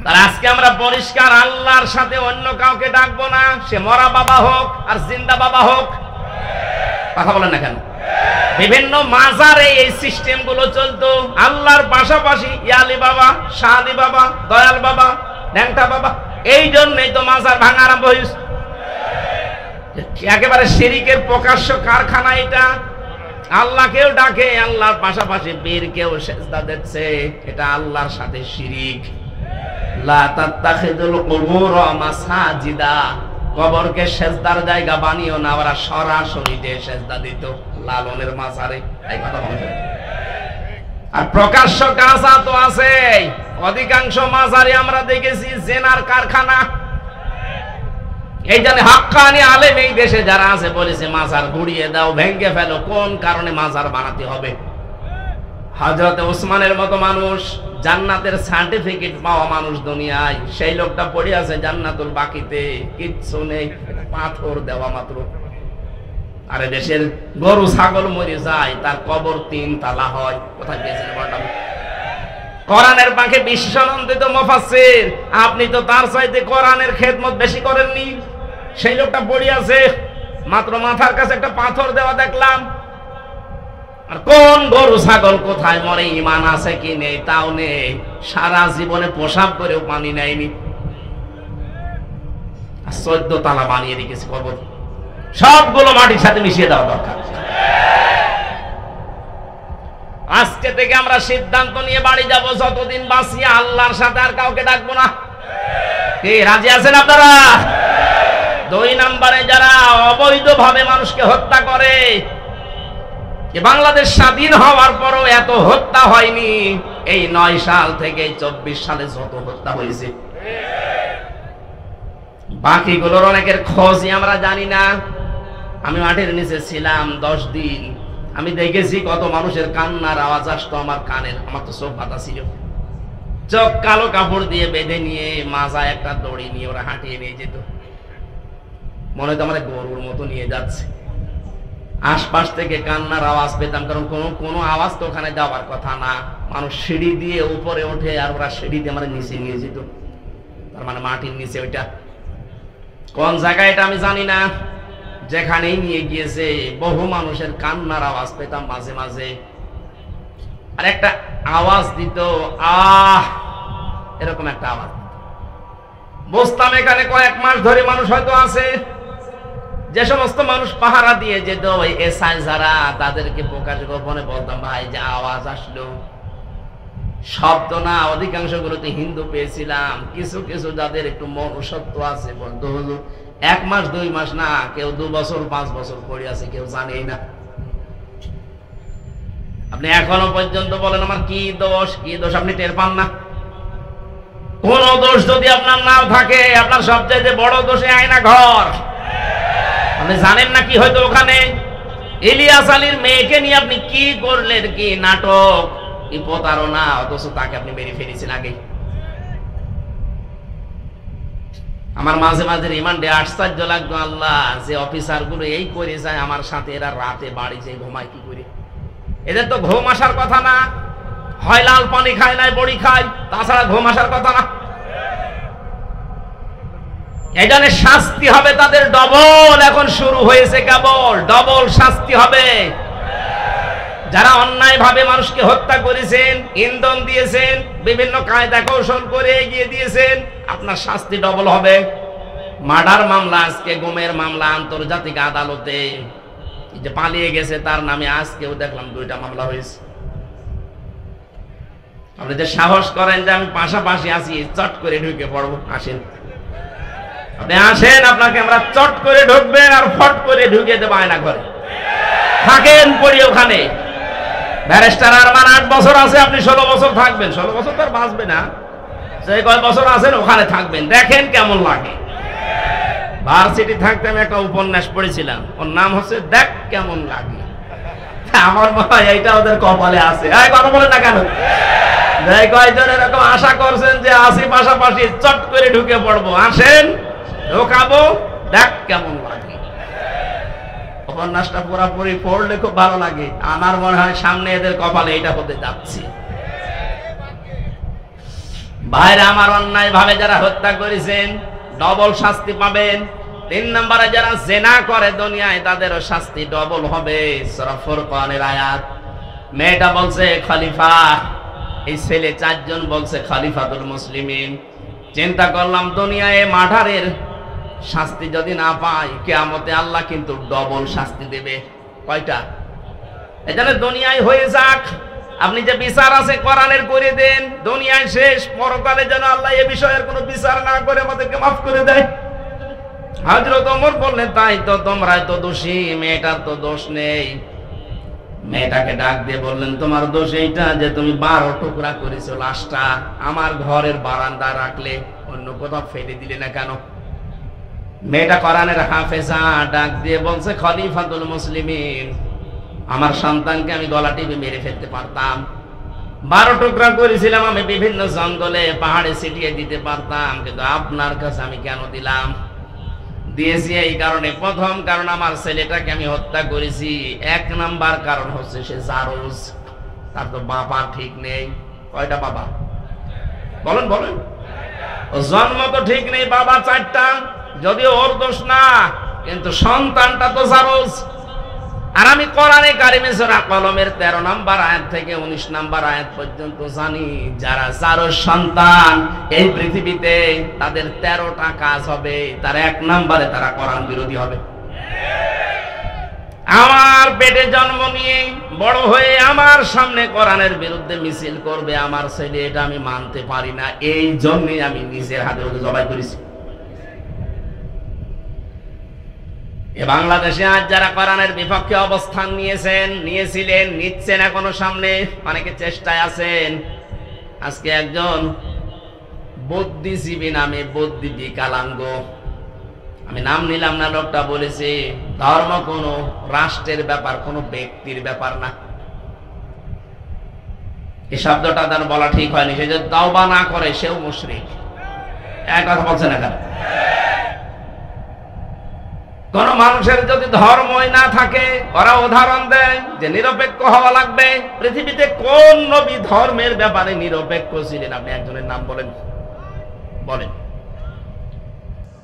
আর আজকে আমরা পরিষ্কার আল্লাহর সাথে অন্য কাউকে ডাকবো না, সে মরা বাবা হোক আর জিন্দা বাবা হোক। কথা বলেন না কেন? বিভিন্ন মাজারে এই সিস্টেম গুলো চলতো, আল্লাহর পাশাপাশি ইয়ালি বাবা, শাহাদি বাবা, দয়াল বাবা, ন্যাংটা বাবা। এই জন্যই তো মাজার ভাঙা আরম্ভ হয়েছে। একেবারে শিরিকের প্রকাশ্য কারখানা এটা। আল্লাহকেও ডাকে, আল্লাহর পাশাপাশি বীরকেও সেজদা দিচ্ছে, এটা আল্লাহর সাথে শিরিক। লা তাত্তাখিযুল কুবুর মাসাজিদা, কবরকে সেজদার জায়গা বানিও না। ওরা সরাসরি যে সেজদা দিত লালনের মাজারে, এই কথা বলতে। আর প্রকাশ্য কাজা তো আছে, অধিকাংশ মাজারে আমরা দেখেছি জেনার কারখানা। এই জন্য হাক্কানি আলেম এই দেশে যারা আছে বলেছে মাজার গুড়িয়ে দাও, ভেঙে ফেলো। কোন কারণে মাজার বানাতে হবে? হযরত ওসমানের মতো মানুষ, জান্নাতের সার্টিফিকেট পাওয়া মানুষ দুনিয়ায়, সেই লোকটা পড়ে আছে জান্নাতুল বাকিতে, কিচ্ছু নেই, পাথর দেওয়া মাত্র। আরে দেশের গরু ছাগল মরে যায়, তার কবর 3 তালা হয়। কোথায় গেছেন বললাম? কোরআনের পাখি বিশ্বনন্দিত মুফাসসির, আপনি তো তার চাইতে কোরআনের খেদমত বেশি করেননি। সেই লোকটা পড়ে আছে, মাত্র মাথার কাছে একটা পাথর দেওয়া দেখলাম। আর কোন গরু ছাগল কোথায় মরে, ঈমান আছে কি নেই তাও নেই, সারা জীবনে প্রসাব করেও পানি নেয়নি। 14 তালা বানিয়ে রেখেছে কবর। সবগুলো মাটির সাথে মিশিয়ে দেওয়া দরকার। আজকে থেকে আমরা সিদ্ধান্ত নিয়ে বাড়ি যাব, যতদিন বাঁচি আল্লাহর সাথে আর কাউকে ডাকবো না। কি রাজি আছেন আপনারা? 2 নম্বরে যারা অবৈধভাবে মানুষকে হত্যা করে, বাংলাদেশ স্বাধীন হওয়ার পরও এত হত্যা হয়নি, এই 9 সাল থেকে 24 সালে যত হত্যা হয়েছে। বাকিগুলোর অনেকের খোঁজই আমরা জানি না। আমি মাঠের নিচে ছিলাম 10 দিন, আমি দেখেছি কত মানুষের কান্নার আওয়াজ আসতো আমার কানের। আমার তো চোখ বাঁধা ছিল, চোখ কালো কাপড় দিয়ে বেঁধে নিয়ে মাজায় একটা দড়ি নিয়ে ওরা হাঁটিয়ে নিয়ে যেত, মনে হয় আমার গরুর মতো নিয়ে যাচ্ছে। আশপাশ থেকে কান্নার আওয়াজ পেতাম, কারণ কোনো আওয়াজ তো ওখানে যাওয়ার কথা না। মানুষ সিঁড়ি দিয়ে উপরে ওঠে, আর ওরা সিঁড়ি দিয়ে আমার নিচে নিয়ে যেত। তার মানে মাটির নিচে ওইটা কোন জায়গায় এটা আমি জানি না। যেখানেই নিয়ে গিয়েছে বহু মানুষের কান্নার আওয়াজ পেতাম মাঝে মাঝে। আর একটা আওয়াজ দিত, আহ, এরকম একটা আওয়াজ বুঝতাম এখানে কয়েক মাস ধরে মানুষ হয়তো আছে। যে সমস্ত মানুষ পাহারা দিয়ে যেত, ওই এসআই যারা, তাদেরকে প্রকাশ গোপনে বলতাম, ভাই যে আওয়াজ আসলো শব্দ না, অধিকাংশ গুলোতে হিন্দু পেয়েছিলাম। কিছু কিছু যাদের একটু মনুষ্যত্ব আছে বলতো, হুজুর 1 মাস 2 মাস না, কেউ 2 বছর 5 বছর পড়ে আছে, কেউ জানেই না। আপনি এখনো পর্যন্ত বলেন আমার কি দোষ, কি দোষ, আপনি টের পান না। কোন দোষ যদি আপনার নাও থাকে, আপনার সবচেয়ে বড় দোষে আয়না ঘর। আপনি জানেন না কি হয়তো ওখানে ইলিয়াস আলীর মেয়েকে নিয়ে আপনি কি করলেন, কি নাটক, কি প্রতারণা, অথচ তাকে আপনি মেরে ফেলেছেন আগে। আমার মাঝে মাঝে রিমান্ডে আশ্চর্য লাগতো, আল্লাহ, যে অফিসার গুলো এই করে যায় আমার সাথে, এরা রাতে বাড়ি যায় ঘুমায় কি করে? এদের তো ঘুম আসার কথা না, হয় লাল পানি খায় নাই বড়ি খায়, তাছাড়া ঘুম আসার কথা না। এই জন্য শাস্তি হবে তাদের ডবল। এখন শুরু হয়েছে কেবল, ডবল শাস্তি হবে। যারা অন্যায় ভাবে মানুষকে হত্যা করেছেন, ইন্ধন দিয়েছেন, বিভিন্ন কায়দা কৌশল করে এগিয়ে দিয়েছেন, আপনার শাস্তি ডবল হবে। মার্ডার মামলা, আজকে গুমের মামলা আন্তর্জাতিক আদালতে, যে পালিয়ে গেছে তার নামে আজকেও দেখলাম 2টা মামলা হয়েছে। আপনি যে সাহস করেন যে আমি পাশাপাশি আছি, চট করে ঢুকে পড়বো, আসেন, আপনি আসেন, আপনাকে আমরা চট করে ঢুকবেন আর ফট করে ঢুকে দেবো আয়না ঘরে। থাকেন পড়ি ওখানে। ব্যারিস্টার আরমান 8 বছর আছে, আপনি 16 বছর থাকবেন। 16 বছর তো আর বাঁচবে না, যে কয় বছর আছেন ওখানে থাকবেন, দেখেন কেমন লাগে। ভার্সিটি থাকতে আমি একটা উপন্যাস পড়েছিলাম, ওর নাম হচ্ছে দেখ কেমন লাগে। আমার মনে হয় এইটা ওদের কপালে আছে। কথা বলেন না কেন? এই কয়জন এরকম আশা করছেন যে আসি পাশাপাশি চট করে ঢুকে পড়বো? আসেন, ঢোকাবো, দেখ কেমন লাগে। উপন্যাসটা পুরাপুরি পড়লে খুব ভালো লাগে। আমার মনে হয় সামনে এদের কপালে এটা হতে যাচ্ছে। ভাইরা আমার, অন্যায় ভাবে যারা হত্যা করেছেন ডবল শাস্তি পাবেন। 3 নম্বরে যারা জেনা করে দুনিয়ায় তাদেরও শাস্তি ডবল হবে। সূরা ফুরকানের আয়াত। মেয়েটা বলছে খলিফা, এই ছেলে 4 জন বলছে খলিফাতুল মুসলিমিন। চিন্তা করলাম দুনিয়ায় মার্ডারের শাস্তি যদি না পাই, কিয়ামতে আল্লাহ কিন্তু ডবল শাস্তি দেবে। কয়টা? এজন্য দুনিয়ায় হয়ে যাক, আপনি যে বিচার আছে কোরআনের করে দেন, দুনিয়ায় শেষ, পরকালে যেন আল্লাহ এই বিষয়ের কোনো বিচার না করে আমাদেরকে মাফ করে দেয়। হযরত ওমর বললেন, তাই তো, তোমরাই তো দোষী, মেয়েটার তো দোষ নেই। মেয়েটাকে ডাক দিয়ে বললেন, তোমার দোষ এইটা যে তুমি 12 টুকরা করেছো লাশটা, আমার ঘরের বারান্দা রাখলে, অন্য কোথাও ফেলে দিলে না কেন? মেয়েটা কোরআনের হাফেজা, ডাক দিয়ে বলছে, খলিফাতুল মুসলিমিন, আমার সন্তানকে আমি গলা টিপে মেরে ফেলতে পারতাম। 12 টুকরা করেছিলাম আমি, বিভিন্ন জঙ্গলে পাহাড়ে ছিটিয়ে দিতে পারতাম, কিন্তু আপনার কাছে আমি কেন দিলাম? দিয়েছি এই কারণে, প্রথম কারণ আমার ছেলেটাকে আমি হত্যা করেছি, 1 নাম্বার কারণ হচ্ছে সে জারজ, তার তো বাবা ঠিক নেই। কয়টা বাবা? বলেন বলেন। ও জন্ম তো ঠিক নেই, বাবা 4টা, যদিও ওর দোষ না, কিন্তু সন্তানটা তো জারজ। আর আমি কোরআনে কারিমে সূরা কলমের 13 নাম্বার আয়াত থেকে 19 নাম্বার আয়াত পর্যন্ত জানি, যারা জারজ সন্তান এই পৃথিবীতে তাদের 13টা কাজ হবে, তার 1 নাম্বারে তারা কোরআন বিরোধী হবে। আমার পেটে জন্ম নিয়ে বড় হয়ে আমার সামনে কোরআনের বিরুদ্ধে মিছিল করবে আমার ছেলে, এটা আমি মানতে পারি না। এই জন্যই আমি নিজের হাতে ওকে জবাই করেছি। বাংলাদেশে আজ যারা কোরআনের বিপক্ষে অবস্থান নিয়েছিলেন, নিচ্ছেন, এখনো সামনে অনেকে চেষ্টায় আছেন। আজকে একজন বুদ্ধিজীবী নামে, বুদ্ধি বিকলাঙ্গ, আমি নাম নিলাম না, লোকটা বলেছে ধর্ম কোনো রাষ্ট্রের ব্যাপার, কোনো ব্যক্তির ব্যাপার না। এই শব্দটা তার বলা ঠিক হয়নি। সে যদি তাওবা না করে সেও মুশরিক। এক কথা বলছে না কেন? কোন মানুষের যদি ধর্মই না থাকে, ওরা উদাহরণ দেয় যে নিরপেক্ষ হওয়া লাগবে। পৃথিবীতে কোন নবী ধর্মের ব্যাপারে নিরপেক্ষ ছিলেন? আপনি একজনের নাম বলেন, বলেন।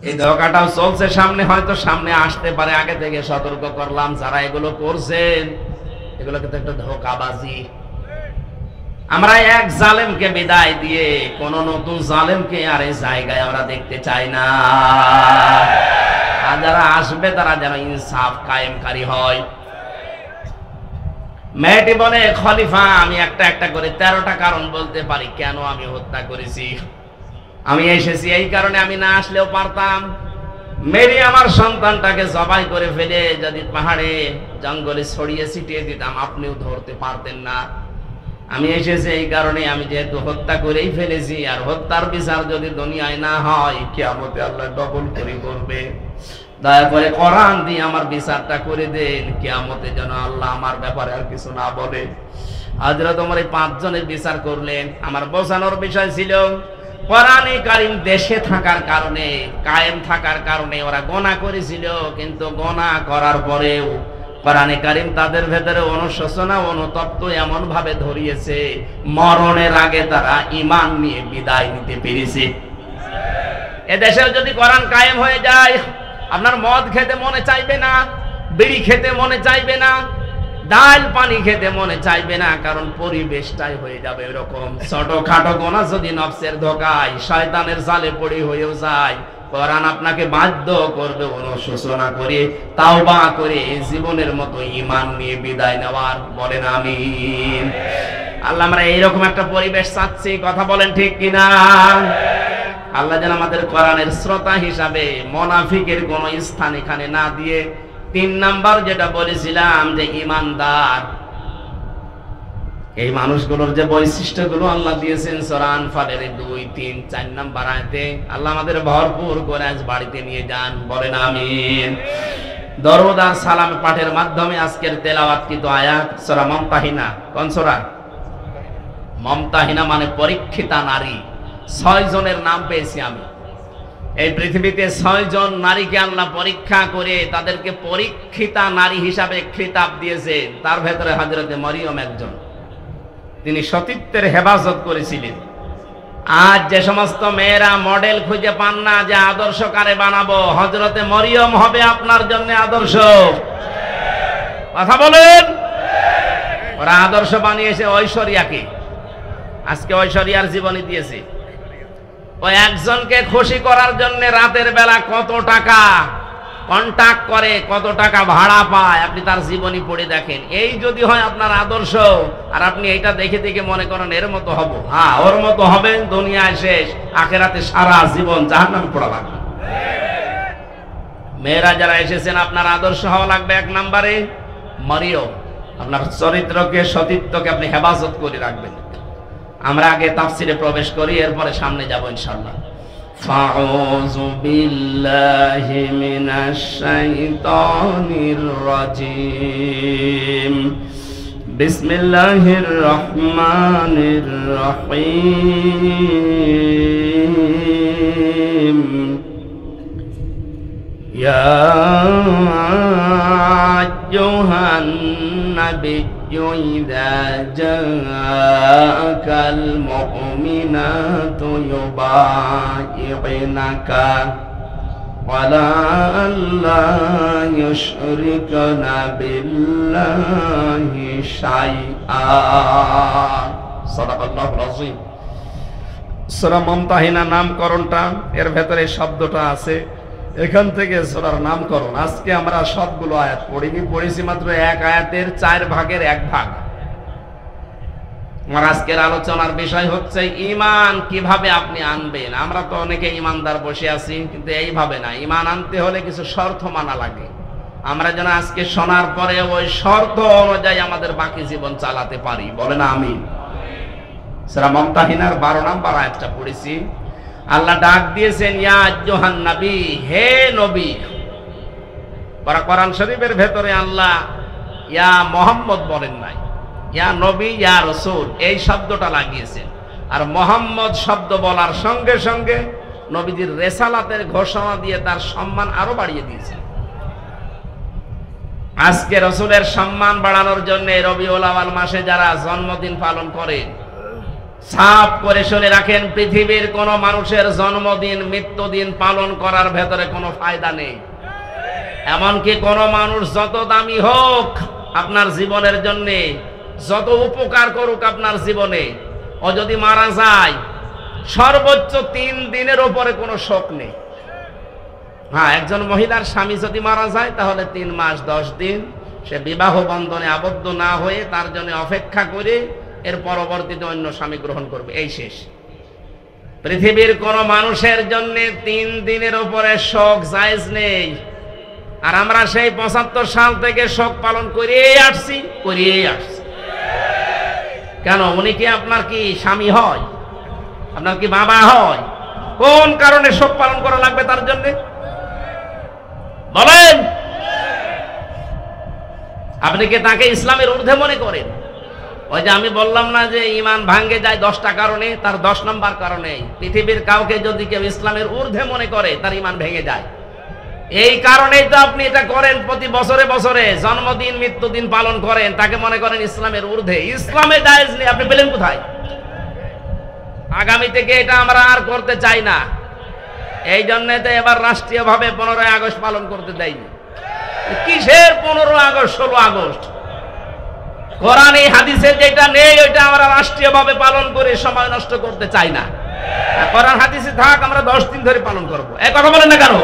এই ধোঁকাটাও চলছে সামনে, হয়তো সামনে আসতে পারে। আগে থেকে সতর্ক করলাম, যারা এগুলো করছেন এগুলো কিন্তু একটা ধোঁকাবাজি। আমরা এক জালেমকে বিদায় দিয়ে কোন নতুন জালেমকে আর এই জায়গায় আমরা দেখতে চাই না। আর যারা আসবে তারা যেন ইনসাফ কায়েমকারী হয়। মেয়েটি বলে, খলিফা, আমি একটা একটা করে 13টা কারণ বলতে পারি কেন আমি হত্যা করেছি। আমি এসেছি এই কারণে, আমি না আসলেও পারতাম। মেরে আমার সন্তানটাকে জবাই করে ফেলে যদি পাহাড়ে জঙ্গলে ছড়িয়ে ছিটিয়ে দিতাম, আপনিও ধরতে পারতেন না। আমি এসেছি এই কারণে, আমি যেহেতু হত্যা করেই ফেলেছি, আর হত্যার বিচার যদি দুনিয়ায় না হয়, কিয়ামতে আল্লাহ ডবল করে করবে। দয়া করে কোরআন দিয়ে আমার বিচারটা করে দেন, কিয়ামতে যেন আল্লাহ আমার ব্যাপারে আর কিছু না বলে। হযরত ওমর এই 5 জনের বিচার করলেন। আমার বোঝানোর বিষয় ছিল, কোরআনে কারীম দেশে থাকার কারণে, কায়েম থাকার কারণে ওরা গুনাহ করেছিল, কিন্তু গুনাহ করার পরেও কোরআনে কারীম তাদের ভেতরে অনুশোচনা, অনুতপ্ত এমন ভাবে ধরিয়েছে, মরণের আগে তারা ঈমান নিয়ে বিদায় নিতে পেরেছে। এদেশেও যদি কোরআন কায়েম হয়ে যায়, আপনার মদ খেতে মনে চাইবে না, বিড়ি খেতে মনে চাইবে না, ডাল পানি খেতে মনে চাইবে না, কারণ পরিবেশটাই হয়ে যাবে এরকম। ছোটখাটো গুনাহ যদি নফসের ধোঁকায়, শয়তানের জালে পড়ে হয়েও যায়, কোরআন আপনাকে বাধ্য করবে অনুশোচনা করে, তাওবা করে জীবনের মতো ঈমান নিয়ে বিদায় নেওয়ার। বলেন আমিন। আল্লাহ, আমরা এইরকম একটা পরিবেশ চাচ্ছি, কথা বলেন ঠিক কিনা? আল্লাহ যেন আমাদের কোরআনের শ্রোতা হিসাবে মুনাফিকের কোনো স্থান এখানে না দিয়ে, 3 নাম্বার যেটা বলেছিলাম যে ঈমানদার, এই মানুষগুলোর যে বৈশিষ্ট্যগুলো আল্লাহ দিয়েছেন সূরা আনফালের 2, 3, 4 নাম্বার আয়াতে, আল্লাহ আমাদের ভরপুর করে আজ বাড়িতে নিয়ে যান। বলেন আমিন। দরুদ আর সালাম পাঠের মাধ্যমে আজকের তেলাওয়াতকৃত আয়াত সূরা মুমতাহিনা। কোন সূরা? মমতাহিনা মানে পরীক্ষিতা নারী। 6 জনের নাম পেয়েছি আমি। এই পৃথিবীতে 6 জন নারীকে আল্লাহ পরীক্ষা করে তাদেরকে পরীক্ষিতা নারী হিসাবে খিতাব দিয়েছে। তার ভেতরে হযরতে মরিয়ম একজন। তিনি সতীত্বের হেফাজত করেছিলেন। আজ যে সমস্ত মেয়েরা মডেল খুঁজে পান না যে আদর্শ কারে বানাবো, হযরতে মরিয়ম হবে আপনার জন্য আদর্শ। কথা বলেন। ওরা আদর্শ বানিয়েছে ঐশ্বরিয়াকে। আজকে ঐশ্বরিয়ার জীবনী দিয়েছে। ওই একজনকে খুশি করার জন্য রাতের বেলা কত টাকা কন্টাক্ট করে, কত টাকা ভাড়া পায়, আপনি তার জীবনী পড়ে দেখেন। এই যদি হয় আপনার আদর্শ, আর আপনি এটা দেখে দেখে মনে করেন এর মতো হব, হ্যাঁ ওর মতো হবেন, দুনিয়ায় শেষ, আখেরাতে সারা জীবন জাহান্নামে পড়া লাগবে। মেয়েরা যারা এসেছেন, আপনার আদর্শ হওয়া লাগবে 1 নম্বরে মরিয়ম। আপনার চরিত্রকে, সতীত্বকে আপনি হেফাজত করে রাখবেন। আমরা আগে তাফসিরে প্রবেশ করি, এরপরে সামনে যাব ইনশাআল্লাহ। ফাউযু বিল্লাহি মিনাশ শাইতানির রাজীম। বিসমিল্লাহির রহমানির রহিম। ইয়া আইয়ুহান নাবিয়্যু ইযা জাআকাল মুমিনাতু ইউবাইয়িনাকা ওয়ালা আল্লা ইউশরিকনা বিল্লাহি শাইআ। সাদাকাল্লাহুল আযীম। সূরা মুমতাহিনা নামকরণটা, এর ভেতরে শব্দটা আছে, এখান থেকে সূরার নামকরণ। আজকে আমরা সবগুলো আয়াত পড়েছি মাত্র 1 আয়াতের 4 ভাগের 1 ভাগ। আমার আজকের আলোচনার বিষয় হচ্ছে ঈমান কিভাবে আপনি আনবেন। আমরা তো অনেকে ঈমানদার বসে আছি, কিন্তু এইভাবে না। ঈমান আনতে হলে কিছু শর্ত মানা লাগে। আমরা যেন আজকে শোনার পরে ওই শর্ত অনুযায়ী আমাদের বাকি জীবন চালাতে পারি। বলেন আমিন। সূরা মুমতাহিনার 12 নম্বর আয়াতটা পড়েছি। আল্লাহ ডাক দিয়েছেন ইয়া আইয়ুহান নবী, হে নবী। কোরআন শরীফের ভেতরে আল্লাহ ইয়া মুহাম্মদ বলেন নাই, ইয়া নবী, ইয়া রাসূল এই শব্দটা লাগিয়েছেন। আর মুহাম্মদ শব্দ বলার সঙ্গে সঙ্গে নবীজির রিসালাতের ঘোষণা দিয়ে তার সম্মান আরো বাড়িয়ে দিয়েছেন। আজকে রাসূলের সম্মান বাড়ানোর জন্য রবিউল আউয়াল মাসে যারা জন্মদিন পালন করেন, সাফ করে শুনে রাখেন, পৃথিবীর কোন মানুষের জন্মদিন মৃত্যুদিন পালন করার ভেতরে কোনো ফায়দা নেই। এমনকি কোন মানুষ যত দামি হোক আপনার জীবনের জন্য, যত উপকার করুক আপনার জীবনে, ও যদি মারা যায় সর্বোচ্চ 3 দিনের উপরে কোনো শোক নেই। হ্যাঁ, একজন মহিলার স্বামী যদি মারা যায় তাহলে 3 মাস 10 দিন সে বিবাহ বন্ধনে আবদ্ধ না হয়ে তার জন্য অপেক্ষা করে এর পরবর্তীতে অন্য স্বামী গ্রহণ করবে, এই শেষ। পৃথিবীর কোন মানুষের জন্য 3 দিনের উপরে শোক জায়েজ নেই। আর আমরা সেই 75 সাল থেকে শোক পালন করিয়েই আসছি। কেন? উনি কি আপনার কি স্বামী হয়? আপনার কি বাবা হয়? কোন কারণে শোক পালন করা লাগবে তার জন্য? বলেন। আপনি কি তাকে ইসলামের ঊর্ধ্বে মনে করেন? ওই যে আমি বললাম না যে ঈমান ভাঙ্গে যায় 10টা কারণে, তার 10 নম্বর কারণে পৃথিবীর কাউকে যদি কেউ ইসলামের ঊর্ধ্বে মনে করে তার ঈমান ভেঙে যায়। এই কারণেই তো আপনি এটা করেন, প্রতি বছরে বছরে জন্মদিন মৃত্যুদিন পালন করেন, তাকে মনে করেন ইসলামের ঊর্ধ্বে। ইসলামে জায়েজ নেই, আপনি পেলেন কোথায়? আগামী থেকে এটা আমরা আর করতে চাই না। এই জন্য তো এবার রাষ্ট্রীয়ভাবে 15ই আগস্ট পালন করতে দেয়নি। কিসের 15 আগস্ট 16 আগস্ট? কোরআন এই হাদিসে যেটা নেই ওইটা আমরা রাষ্ট্রীয়ভাবে পালন করে সময় নষ্ট করতে চাই না। কোরআন হাদিসে থাক, আমরা 10 দিন ধরে পালন করব। এই কথা বলেন না কেন?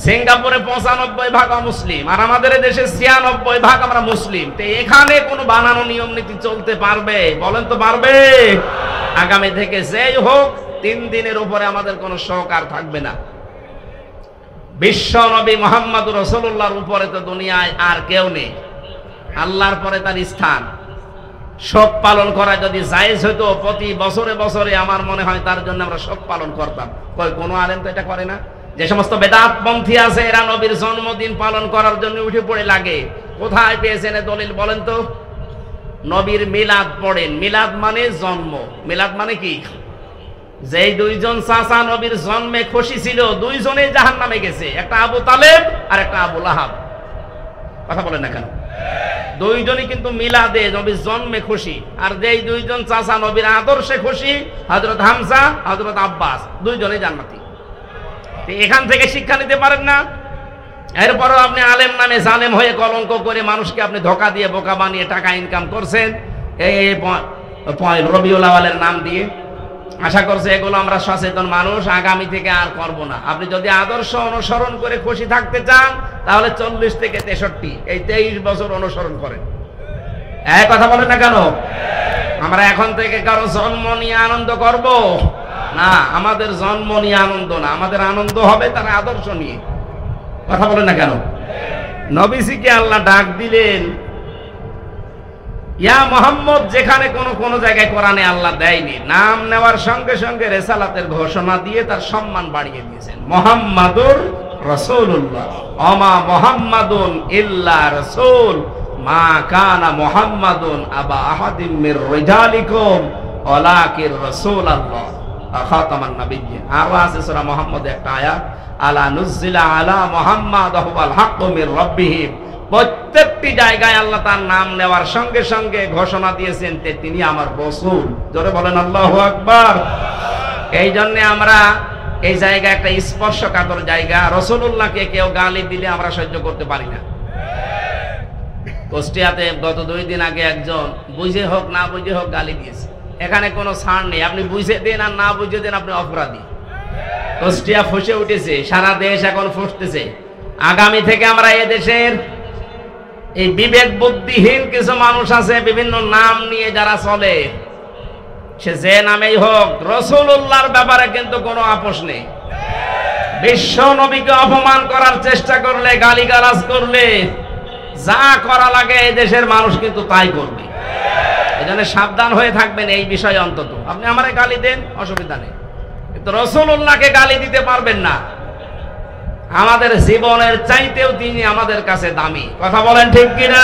সিঙ্গাপুরে 95% মুসলিম, আর আমাদের দেশে 96% আমরা মুসলিম। তো এখানে কোনো বানানো নিয়ম নীতি চলতে পারবে? বলেন তো পারবে? আগামী থেকে যেই হোক 3 দিনের উপরে আমাদের কোনো শোক আর থাকবে না। বিশ্ব নবী মুহাম্মদুর রাসূলুল্লাহর উপরে তো দুনিয়ায় আর কেউ নেই, আল্লাহর পরে তার স্থান। শোক পালন করা যদি জায়েজ হতো প্রতি বছরে বছরে, আমার মনে হয় তার জন্য আমরা শোক পালন করতাম। কোনো আলেম তো এটা করে না। যে সমস্ত বেদাতপন্থী আছে এরা নবীর জন্মদিন পালন করার জন্য উঠে পড়ে লাগে। কোথায় পেয়েছেন দলিল বলেন তো? নবীর মিলাদ পড়েন। মিলাদ মানে জন্ম। মিলাদ মানে কি? যেই দুইজন চাচা নবীর জন্মে খুশি ছিল, দুইজনেই জাহান্নামে গেছে, একটা আবু তালেব আর একটা আবু লাহাব। কথা বলেন না কেন? দুইজনই কিন্তু মিলাদে নবীর জন্মে খুশি। আর যেই দুইজন চাচা নবীর আদর্শে খুশি, হযরত হামজা, হযরত আব্বাস, দুইজনেই জান্নাতি। এখান থেকে শিক্ষা নিতে পারেন না? এরপরও আপনি আলেম নামে জালেম হয়ে কলঙ্ক করে মানুষকে আপনি ধোঁকা দিয়ে বোকা বানিয়ে টাকা ইনকাম করছেন এই রবিউল আউয়ালের নাম দিয়ে। আশা করছে এগুলো আমরা সচেতন মানুষ, আগামী থেকে আর করব না। আপনি যদি আদর্শ অনুসরণ করে খুশি থাকতে চান তাহলে 40 থেকে 63 এই 23 বছর অনুসরণ করেন। এক কথা বলেন না কেন? আমরা এখন থেকে কারো জন্ম নিয়ে আনন্দ করব না। আমাদের জন্ম নিয়ে আনন্দ না, আমাদের আনন্দ হবে তার আদর্শ নিয়ে। কথা বলেন না কেন? নবীজিকে আল্লাহ ডাক দিলেন ইয়া মুহাম্মদ, যেখানে কোন জায়গায় কোরআনে আল্লাহ দেয়নি। নাম নেওয়ার সঙ্গে সঙ্গে রিসালাতের ঘোষণা দিয়ে তার সম্মান বাড়িয়ে দিয়েছেন। মুহাম্মাদুর রাসূলুল্লাহ, ওমা মুহাম্মাদুন ইল্লা রাসূল, মা কানা মুহাম্মাদুন আবা আহাদিম মির রিজালিকুম ওয়ালাকিন রাসূলুল্লাহ খাতামান নাবিয়্যিন। আর আছে সূরা মুহাম্মদে একটা আয়াত, আলা নুজিলা আলা মুহাম্মাদ হুয়াল হাক্কু মির রাব্বিহিম। প্রত্যেকটি জায়গায় আল্লাহ তার নাম নেওয়ার সঙ্গে সঙ্গে ঘোষণা দিয়েছেন তিনি আমার রাসূল। জোরে বলেন আল্লাহু আকবার। এই জন্য আমরা এই জায়গা একটা স্পর্শকাতর জায়গা। রাসূলুল্লাহকে কেউ গালি দিলে আমরা সহ্য করতে পারি না। কুষ্টিয়াতে গত 2 দিন আগে একজন বুঝে হোক না বুঝে হোক গালি দিয়েছে। এখানে কোনো ছাড় নেই, আপনি বুঝে দেন আর না বুঝে দেন, আপনি অপরাধী। কুষ্টিয়া ফুঁসে উঠেছে, সারা দেশ এখন ফুঁসতেছে। আগামী থেকে আমরা এদেশের এই বিবেক বুদ্ধিহীন কিছু মানুষ আছে, বিভিন্ন নাম নিয়ে যারা চলে, সে যে নামেই হোক, রাসূলুল্লাহর ব্যাপারে কিন্তু কোনো আপোষ নেই। বিশ্ব নবীকে অপমান করার চেষ্টা করলে, গালিগালাজ করলে, যা করা লাগে এই দেশের মানুষ কিন্তু তাই করবে। এজন্য সাবধান হয়ে থাকবেন এই বিষয়ে। অন্তত আপনি আমারে গালি দেন, অসুবিধা নেই, কিন্তু রাসূলুল্লাহকে গালি দিতে পারবেন না। আমাদের জীবনের চাইতেও তিনি আমাদের কাছে দামি। কথা বলেন ঠিক কিনা?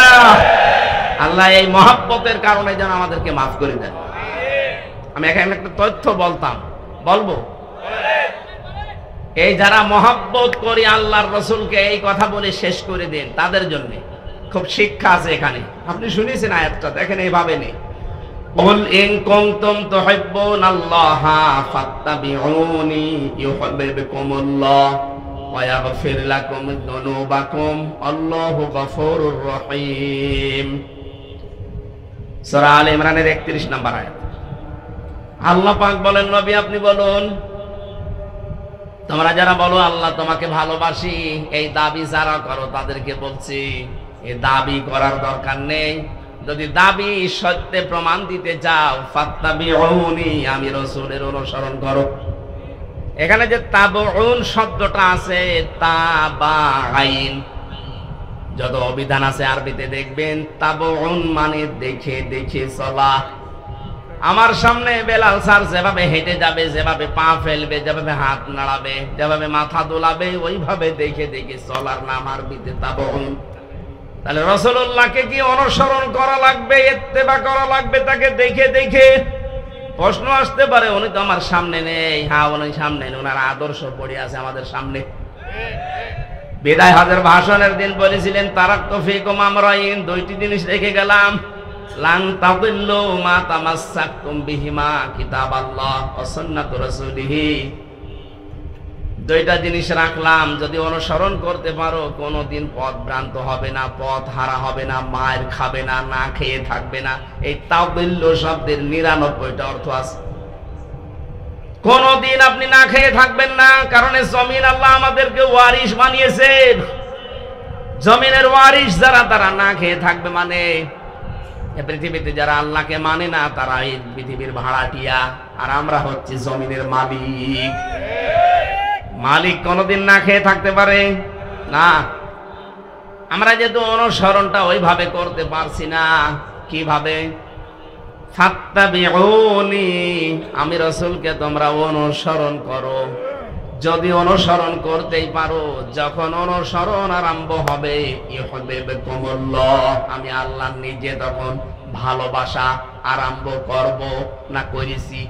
আল্লাহ এই মহব্বতের কারণে যেন আমাদেরকে মাফ করে দেন। আমি এখানে একটা তথ্য বলবো, এই যারা মহব্বত করি আল্লাহর রাসূলকে, এই কথা বলে শেষ করে দেন, তাদের জন্য খুব শিক্ষা আছে এখানে। আপনি শুনেছেন আয়াতটা, দেখেন এইভাবে নেই, কুল ইন কুনতুম তুহিব্বুনাল্লাহা ফাত্তাবিউনি ইউহিব্বুকুমুল্লাহ ওয়া ইয়াগফির লাকুম যুনুবাকুম আল্লাহু গফুরুর রহিম। সূরা আলে ইমরানের 31 নম্বর আয়াত। আল্লাহ পাক বলেন, নবী আপনি বলুন, তোমরা যারা বলো আল্লাহ তোমাকে ভালোবাসি, এই দাবি যারা করো তাদেরকে বলছি এই দাবি করার দরকার নেই। যদি দাবি সত্যে প্রমাণ দিতে চাও, ফাত্তাবিউনি, আমি রাসূলের অনুসরণ করো। এখানে যে তাবউন শব্দটা আছে, তাবাইন, যত অভিধান আছে আরবিতে দেখবেন তাবউন মানে দেখে দেখে চলা। আমার সামনে বেলাল স্যার যেভাবে হেঁটে যাবে, যেভাবে পা ফেলবে, যেভাবে হাত নাড়াবে, যেভাবে মাথা দোলাবে, ওইভাবে দেখে দেখে চলার নাম আরবিতে তাবউন। তাহলে রাসূলুল্লাহকে কি অনুসরণ করা লাগবে, ইত্তেবা করা লাগবে তাকে দেখে দেখে? প্রশ্ন আসতে পারে, উনি তো আমার সামনে নেই। হ্যাঁ, উনি সামনে নেই, ওনার আদর্শ পড়ে আছে আমাদের সামনে। বিদায় হজের ভাষণের দিন বলেছিলেন, তারাক্তু ফীকুম আমরাইন, 2টি জিনিস রেখে গেলাম, লান তাদিল্লু মা তামাসসাকতুম বিহিমা, কিতাবাল্লাহ ওয়া সুন্নাতু রাসূলিহি। 2টা জিনিস রাখলাম, যদি অনুসরণ করতে পারো কোনোদিন পথ ভ্রান্ত হবে না, পথ হারা হবে না, মায়ের খাবে না, না খেয়ে থাকবে না। এই তাদিল্লু শব্দের 99টা অর্থ আছে। কোনদিন আপনি না খেয়ে থাকবেন না, কারণ জমিন আল্লাহ আমাদেরকে ওয়ারিশ বানিয়েছেন। জমিনের ওয়ারিশ যারা, তারা না খেয়ে থাকবে। মানে পৃথিবীতে যারা আল্লাহকে মানে না, তারা এই পৃথিবীর ভাড়াটিয়া, আর আমরা হচ্ছে জমিনের মালিক। মালিক কোনদিন না খেয়ে থাকতে পারে না। আমরা যেহেতু অনুসরণটা ওইভাবে করতে পারছি না, কিভাবে? ফাত্তাবিউনি, আমি রাসূলকে তোমরা অনুসরণ করো। যদি অনুসরণ করতেই পারো, যখন অনুসরণ আরম্ভ হবে, ইউহিব্বুকুমুল্লাহ, আমি আল্লাহ নিজে তখন ভালোবাসা আরম্ভ করব না করেছি?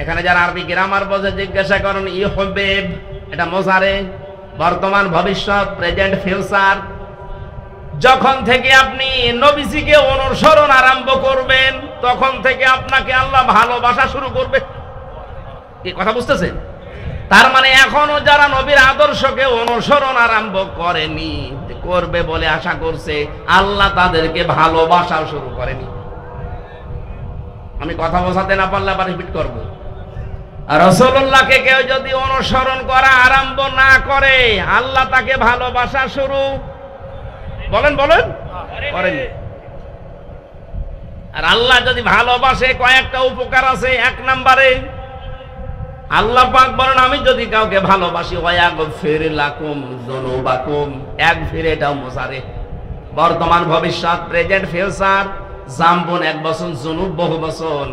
এখানে যারা আরবি গ্রামার বোঝে জিজ্ঞাসা করেন ইউহিব, এটা মোজারে, বর্তমান ভবিষ্যৎ, প্রেজেন্ট ফিউচার। যখন থেকে আপনি নবীজিকে অনুসরণ আরম্ভ করবেন তখন থেকে আপনাকে আল্লাহ ভালোবাসা শুরু করবে। কি কথা বুঝতেছেন? তার মানে এখনো যারা নবীর আদর্শকে অনুসরণ আরম্ভ করেনি, করবে বলে আশা করছে, আল্লাহ তাদেরকে ভালোবাসা শুরু করেনি। আমি কথা বোঝাতে না পারলে আবার রিপিট করব। রাসূলুল্লাহকে কেউ যদি অনুসরণ করা আরম্ভ না করে, আল্লাহ তাকে ভালোবাসা শুরু বলেন করেন। আর আল্লাহ যদি ভালোবাসে কয়েকটা উপকার আছে। এক নম্বরে আল্লাহ পাক বলেন, আমি যদি কাউকে ভালোবাসি ওয়াগফির লাকুম যুনুবাকুম, ইয়াগফির এটাও মোজারে, বর্তমান ভবিষ্যৎ, প্রেজেন্ট ফিউচার, জাম্বুন 1 বছর, যুনুব বহু বছর।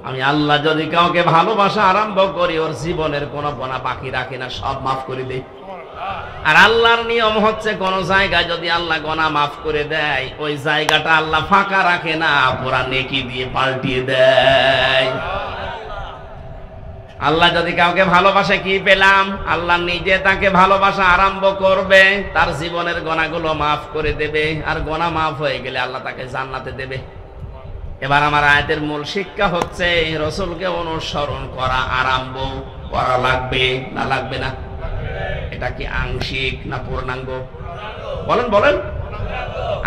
আমি আল্লাহ যদি কাউকে ভালোবাসা আরম্ভ করি, ওর জীবনের কোনো গোনা বাকি রাখি না, সব মাফ করে দেই। আর আল্লাহর নিয়ম হচ্ছে কোন জায়গায় যদি আল্লাহ গোনা মাফ করে দেয়, ওই জায়গাটা আল্লাহ ফাঁকা রাখে না, পুরা নেকি দিয়ে পাল্টিয়ে দেয়। আল্লাহ যদি কাউকে ভালোবাসে, কি পেলাম? আল্লাহ নিজে তাকে ভালোবাসা আরম্ভ করবে, তার জীবনের গোনাগুলো মাফ করে দেবে, আর গোনা মাফ হয়ে গেলে আল্লাহ তাকে জান্নাতে দেবে। এবার আমার আয়াতের মূল শিক্ষা হচ্ছে রাসূলকে অনুসরণ করা আরম্ভ করা লাগবে না লাগবে না? এটা কি আংশিক না পূর্ণাঙ্গ? বলেন।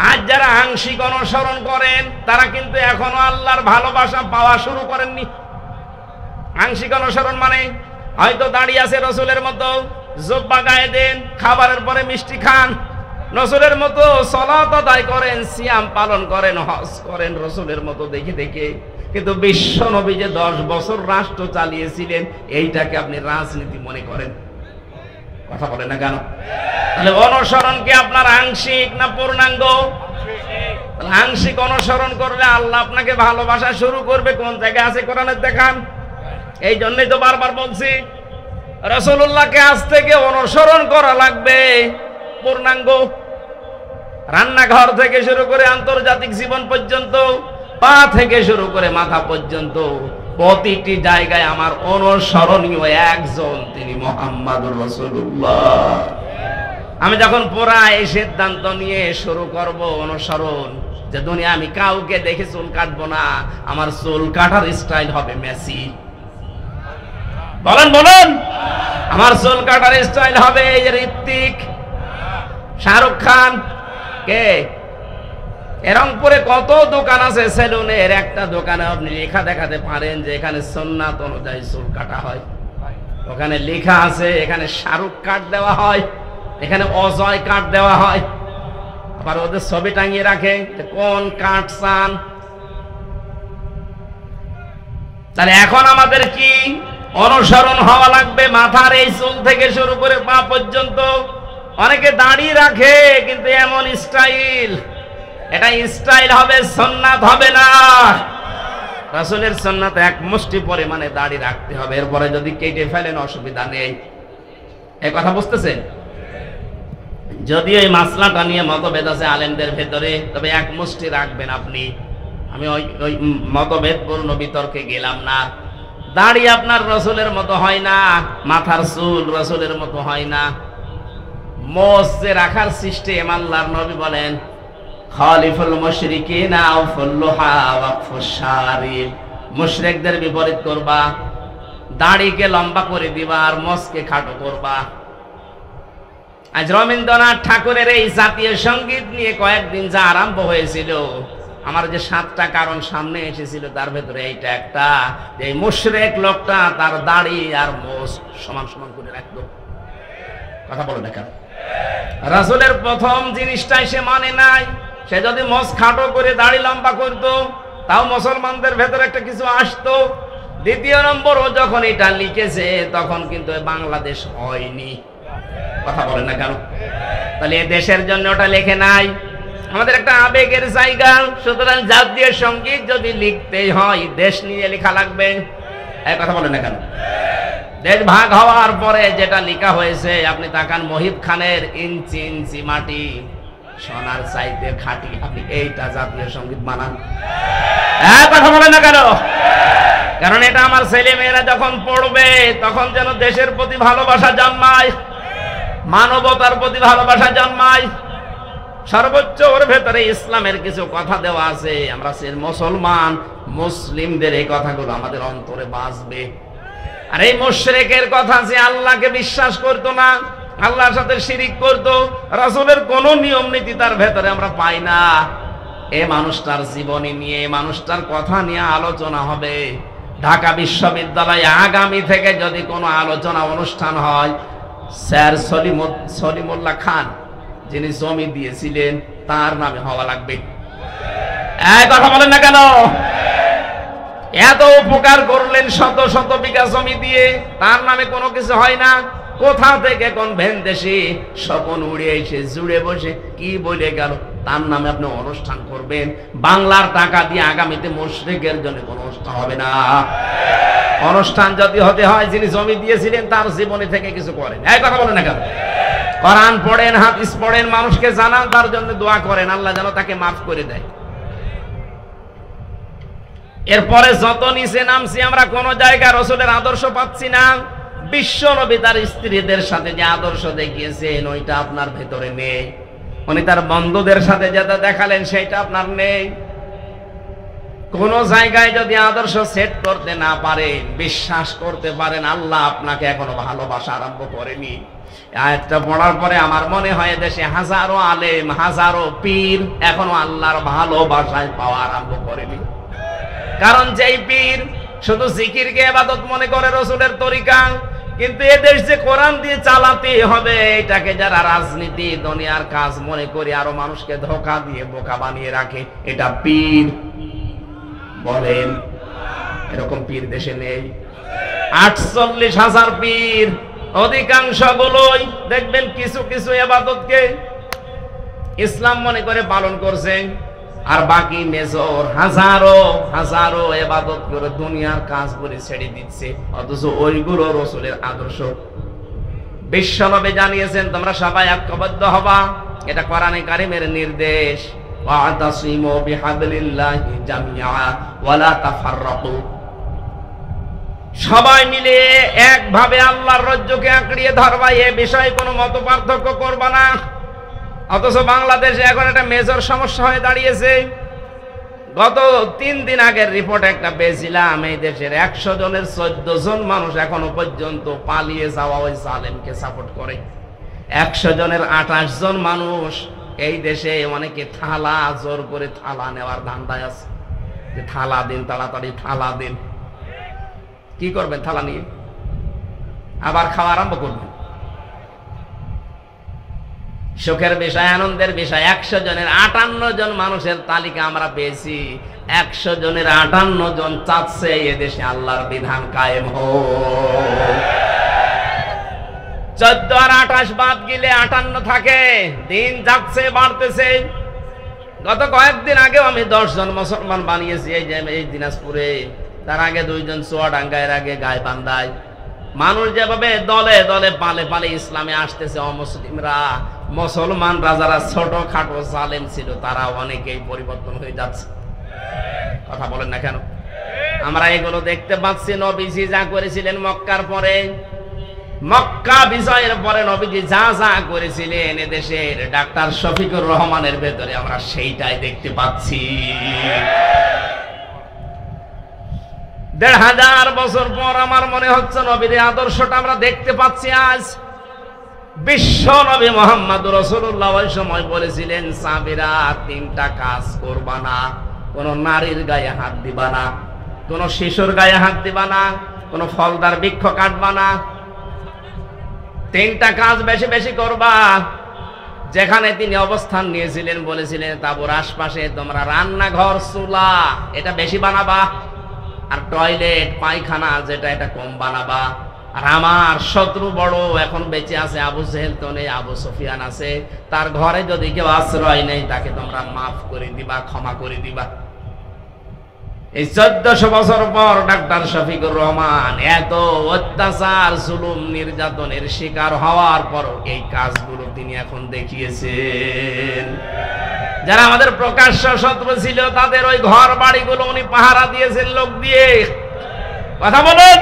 আজ যারা আংশিক অনুসরণ করেন তারা কিন্তু এখনো আল্লাহর ভালোবাসা পাওয়া শুরু করেননি। আংশিক অনুসরণ মানে হয়তো দাঁড়িয়ে আছে রাসূলের মতো, জুব্বা গায়ে দেন, খাবারের পরে মিষ্টি খান, রাসূলের মতো সালাত আদায় করেন, সিয়াম পালন করেন, হজ করেন রাসূলের মতো দেখে দেখে। কিন্তু বিশ্ব নবী যে 10 বছর রাষ্ট্র চালিয়েছিলেন, এইটাকে আপনি রাজনীতি মনে করেন। কথা বলেন না কেন? তাহলে অনুসরণ কি আপনার আংশিক না পূর্ণাঙ্গ? আংশিক অনুসরণ করলে আল্লাহ আপনাকে ভালোবাসা শুরু করবে। কোন জায়গায় আছে কোরআনে দেখান। এই জন্যই তো বারবার বলছি রাসূলুল্লাহকে আজ থেকে অনুসরণ করা লাগবে পূর্ণাঙ্গ। রান্নাঘর থেকে শুরু করে আন্তর্জাতিক জীবন পর্যন্ত, পা থেকে শুরু করে মাথা পর্যন্ত, প্রতিটি জায়গায় আমার অনুসরণীয় একজন, তিনি মুহাম্মাদুর রাসূলুল্লাহ। আমি যখন পুরা এই সিদ্ধান্ত নিয়ে শুরু করব অনুসরণ, যে দুনিয়া আমি কাউকে দেখে চুল কাটবো না, আমার চুল কাটার স্টাইল হবে মেসি। বলেন আমার চুল কাটার স্টাইল হবে এই যে ঋত্বিক, শাহরুখ খান। কে? রংপুরে কত দোকান আছে সেলুনের, একটা দোকানে আপনি লেখা দেখাতে পারেন যে এখানে সুন্নাত অনুযায়ী চুল কাটা হয়। ওখানে লেখা আছে এখানে শাহরুখ কাট দেওয়া হয়, এখানে অজয় কাট দেওয়া হয়। আবার ওদের ছবি টাঙিয়ে রাখে কোন কাট চান। তাহলে এখন আমাদের কি অনুসরণ হওয়া লাগবে? মাথার এই চুল থেকে শুরু করে পা পর্যন্ত। অনেকে দাড়ি রাখে কিন্তু এমন স্টাইল, এটা স্টাইল হবে, সুন্নাত হবে না। রাসূলের সুন্নাত এক মুষ্টি পরিমাণে দাড়ি রাখতে হবে, এরপরে যদি কেটে ফেলেন অসুবিধা নেই। এই কথা বুঝতেছেন? যদিও এই মাসলাটা নিয়ে মতভেদ আছে আলেমদের ভেতরে, তবে এক মুষ্টি রাখবেন আপনি। আমি ওই মতভেদপূর্ণ বিতর্কে গেলাম না। দাড়ি আপনার রাসূলের মতো হয় না, মাথার চুল রাসূলের মতো হয় না। মোষ যে রাখার সিস্টেম, আল্লাহর নবী বলেন খালিফুল মুশরিকিনা আউফুল্লুহা ওয়াকফুশ শারিব, মুশরিকদের বিপরীত করবা, দাড়িকে লম্বা করে দিবা আর মোষকে খাটো করবা। আজ রবীন্দ্রনাথ ঠাকুরের এই জাতীয় সঙ্গীত নিয়ে কয়েকদিন যা আরম্ভ হয়েছিল, আমার যে 7টা কারণ সামনে এসেছিল তার ভেতরে এইটা একটা, যে মুশরিক লোকটা তার দাড়ি আর মোষ সমান সমান করে রাখলো। কথা বলে দেখা রাসূলের প্রথম জিনিসটাই সে মানে নাই। সে যদি মোষ খাটো করে দাড়ি লম্বা করতো তাও মুসলমানদের ভেতরে একটা কিছু আসতো। দ্বিতীয় নম্বর, ও যখন এটা লিখেছে তখন কিন্তু বাংলাদেশ হয়নি। কথা বলে না কেন? তাহলে এ দেশের জন্য ওটা লেখে নাই। আমাদের একটা আবেগের জায়গা, সুতরাং জাতীয় সঙ্গীত যদি লিখতেই হয় দেশ নিয়ে লেখা লাগবে। এই কথা বলে না কেন? দেশ ভাগ হওয়ার পরে যেটা লেখা হয়েছে, আপনি তাকান মহিব খানের ইঞ্চি ইঞ্চি মাটি, সোনার চাইতে খাঁটি। আপনি এইটা জাতীয় সঙ্গীত বানান, কথা বলেন না কেন? কারণ এটা আমার ছেলে মেয়েরা যখন পড়বে তখন যেন দেশের প্রতি ভালোবাসা জন্মায়, মানবতার প্রতি ভালোবাসা জন্মায়। সর্বোচ্চ ওর ভেতরে ইসলামের কিছু কথা দেওয়া আছে। আমরা মুসলমান, মুসলিমদের এই কথাগুলো আমাদের অন্তরে বাজবে। আর এই মুশরিকের কথা, যে আল্লাহকে বিশ্বাস করতো না, আল্লাহর সাথে শিরিক করতো, রাসূলের কোন নিয়ম নীতি তার ভেতরে আমরা পাই না, এই মানুষটার জীবনী নিয়ে, এই মানুষটার কথা নিয়ে আলোচনা হবে। ঢাকা বিশ্ববিদ্যালয়ে আগামী থেকে যদি কোনো আলোচনা অনুষ্ঠান হয়, স্যার সলিমুল্লাহ খান যিনি জমি দিয়েছিলেন তার নামে হওয়া লাগবে। কথা বলেন না কেন? এত উপকার করলেন শত শত বিঘা জমি দিয়ে, তার নামে কোনো কিছু হয় না? কোথা থেকে কোন ভেনদেশি স্বপন উড়ে এসে জুড়ে বসে কি বলে গেল, তার নামে আপনি অনুষ্ঠান করবেন? বাংলার টাকা দিয়ে আগামীতে মুশরিকের জন্য কোনো অনুষ্ঠান হবে না। অনুষ্ঠান যদি হতে হয়, যিনি জমি দিয়েছিলেন তার জীবনী থেকে কিছু করেন। এই কথা বলেন না কেন? কোরআন পড়েন, হাদিস পড়েন, মানুষকে জানান, তার জন্য দোয়া করেন, আল্লাহ যেন তাকে মাফ করে দেয়। এরপরে যত নিচে নামছি আমরা, কোন জায়গায় রাসূলের আদর্শ পাচ্ছি না। বিশ্ব নবী তার স্ত্রীদের সাথে যে আদর্শ দেখিয়েছেন ওইটা আপনার ভেতরে নেই। উনি তার বন্ধুদের সাথে যেটা দেখালেন সেটা আপনার নেই। কোন জায়গায় যদি আদর্শ সেট করতে না পারেন, বিশ্বাস করতে পারেন আল্লাহ আপনাকে এখনো ভালোবাসা আরম্ভ করেনি। আয়াতটা পড়ার পরে আমার মনে হয় দেশে হাজারো আলেম, হাজারো পীর এখনো আল্লাহর ভালোবাসায় পাওয়া আরম্ভ করেনি। কারণ যেই পীর শুধু জিকিরকে ইবাদত মনে করে, রাসূলের তরিকা, কিন্তু এদেশ যে কোরআন দিয়ে চালাতে হবে এটাকে যারা রাজনীতি, দুনিয়ার কাজ মনে করে আরো মানুষকে ধোঁকা দিয়ে বোকা বানিয়ে রাখে, এটা পীর বলেন? এরকম পীর দেশে নেই। 48,000 পীর, অধিকাংশ গুলোই দেখবেন কিছু কিছু ইবাদতকে ইসলাম মনে করে পালন করছে, আর বাকি মেজর হাজারো হাজারো ইবাদত করে দুনিয়ার কাজ করে ছেড়ে দিচ্ছে, অথচ ওইগুলো রাসূলের আদর্শ। বিশ্বনবী জানিয়েছেন তোমরা সবাই ঐক্যবদ্ধ হবা, এটা কোরআনে কারীমের নির্দেশ। ওয়াতাসিমু বিহাবলিল্লাহি জামিআ ওয়ালা তাফাররাকু, সবাই মিলে একভাবে আল্লাহর রজ্জুকে আঁকড়িয়ে ধরবা, এ বিষয়ে কোনো মতপার্থক্য করবা না। অথচ বাংলাদেশে এখন একটা মেজর সমস্যা হয়ে দাঁড়িয়েছে। গত 3 দিন আগের রিপোর্ট একটা পেয়েছিলাম, এই দেশের 100 জনের 14 জন মানুষ এখনো পর্যন্ত পালিয়ে যাওয়া ওই জালেমকে সাপোর্ট করে। 100 জনের 28 জন মানুষ এই দেশে অনেকে থালা, জোর করে থালা নেওয়ার ধান্দায় আছে, যে থালা দিন, তাড়াতাড়ি থালা দিন। কি করবেন থালা নিয়ে? আবার খাওয়া আরম্ভ করবেন। সুখের বিষয়, আনন্দের বিষয়, 100 জনের 58 জন মানুষের তালিকা আমরা পেয়েছি। 100 জনের 58 জন চাচ্ছে এদেশে আল্লাহর বিধান কায়েম হোক। 14 আর 28 বাদ গেলে 58 থাকে। দিন যাচ্ছে, বাড়তেছে। গত কয়েকদিন আগেও আমি 10 জন মুসলমান বানিয়েছি এই দিনাজপুরে। তার আগে 2 জন চুয়াডাঙ্গা, এর আগে গাইবান্ধায়। মানুষ যেভাবে দলে দলে পালে পালে ইসলামে আসতেছে, অমুসলিমরা, মুসলমানরা যারা ছোট খাটো জালেম ছিল তারা অনেকেই পরিবর্তন হয়ে যাচ্ছে। কথা বলেন না কেন? আমরা এগুলো দেখতে পাচ্ছি। নবীজি যা করেছিলেন মক্কার পরে, মক্কা বিজয়ের পরে নবীজি যা যা করেছিলেন এদেশের ডাক্তার শফিকুর রহমানের ভেতরে আমরা সেইটাই দেখতে পাচ্ছি। 1500 বছর পর আমার মনে হচ্ছে নবীর আদর্শটা আমরা দেখতে পাচ্ছি আজ। বিশ্ব নবী মুহাম্মদুর রাসূলুল্লাহ ওই সময় বলেছিলেন, সাহাবীরা 3টা কাজ করবা না। কোন নারীর গায়ে হাত দিবা না, কোন শিশুর গায়ে হাত দিবা না, কোন ফলদার বৃক্ষ কাটবা না। 3টা কাজ বেশি বেশি করবা। যেখানে তিনি অবস্থান নিয়েছিলেন বলেছিলেন, তাবুর আশপাশে তোমরা রান্নাঘর, চুলা এটা বেশি বানাবা, আর টয়লেট, পায়খানা যেটা এটা কম বানাবা। আর আমার শত্রু বড় এখন বেঁচে আছে, আবু জেহেল তো নেই, আবু সুফিয়ান আছে, তার ঘরে যদি কেউ আশ্রয় নেই তাকে তোমরা মাফ করে দিবা, ক্ষমা করে দিবা। এই 1400 বছর পর ডাক্তার শফিকুর রহমান এত অত্যাচার জুলুম নির্যাতনের শিকার হওয়ার পর এই কাজগুলো তিনি এখন দেখিয়েছেন। যারা আমাদের প্রকাশ্য শত্রু ছিল তাদের ওই ঘর বাড়িগুলো উনি পাহারা দিয়েছেন লোক দিয়ে। কথা বলেন।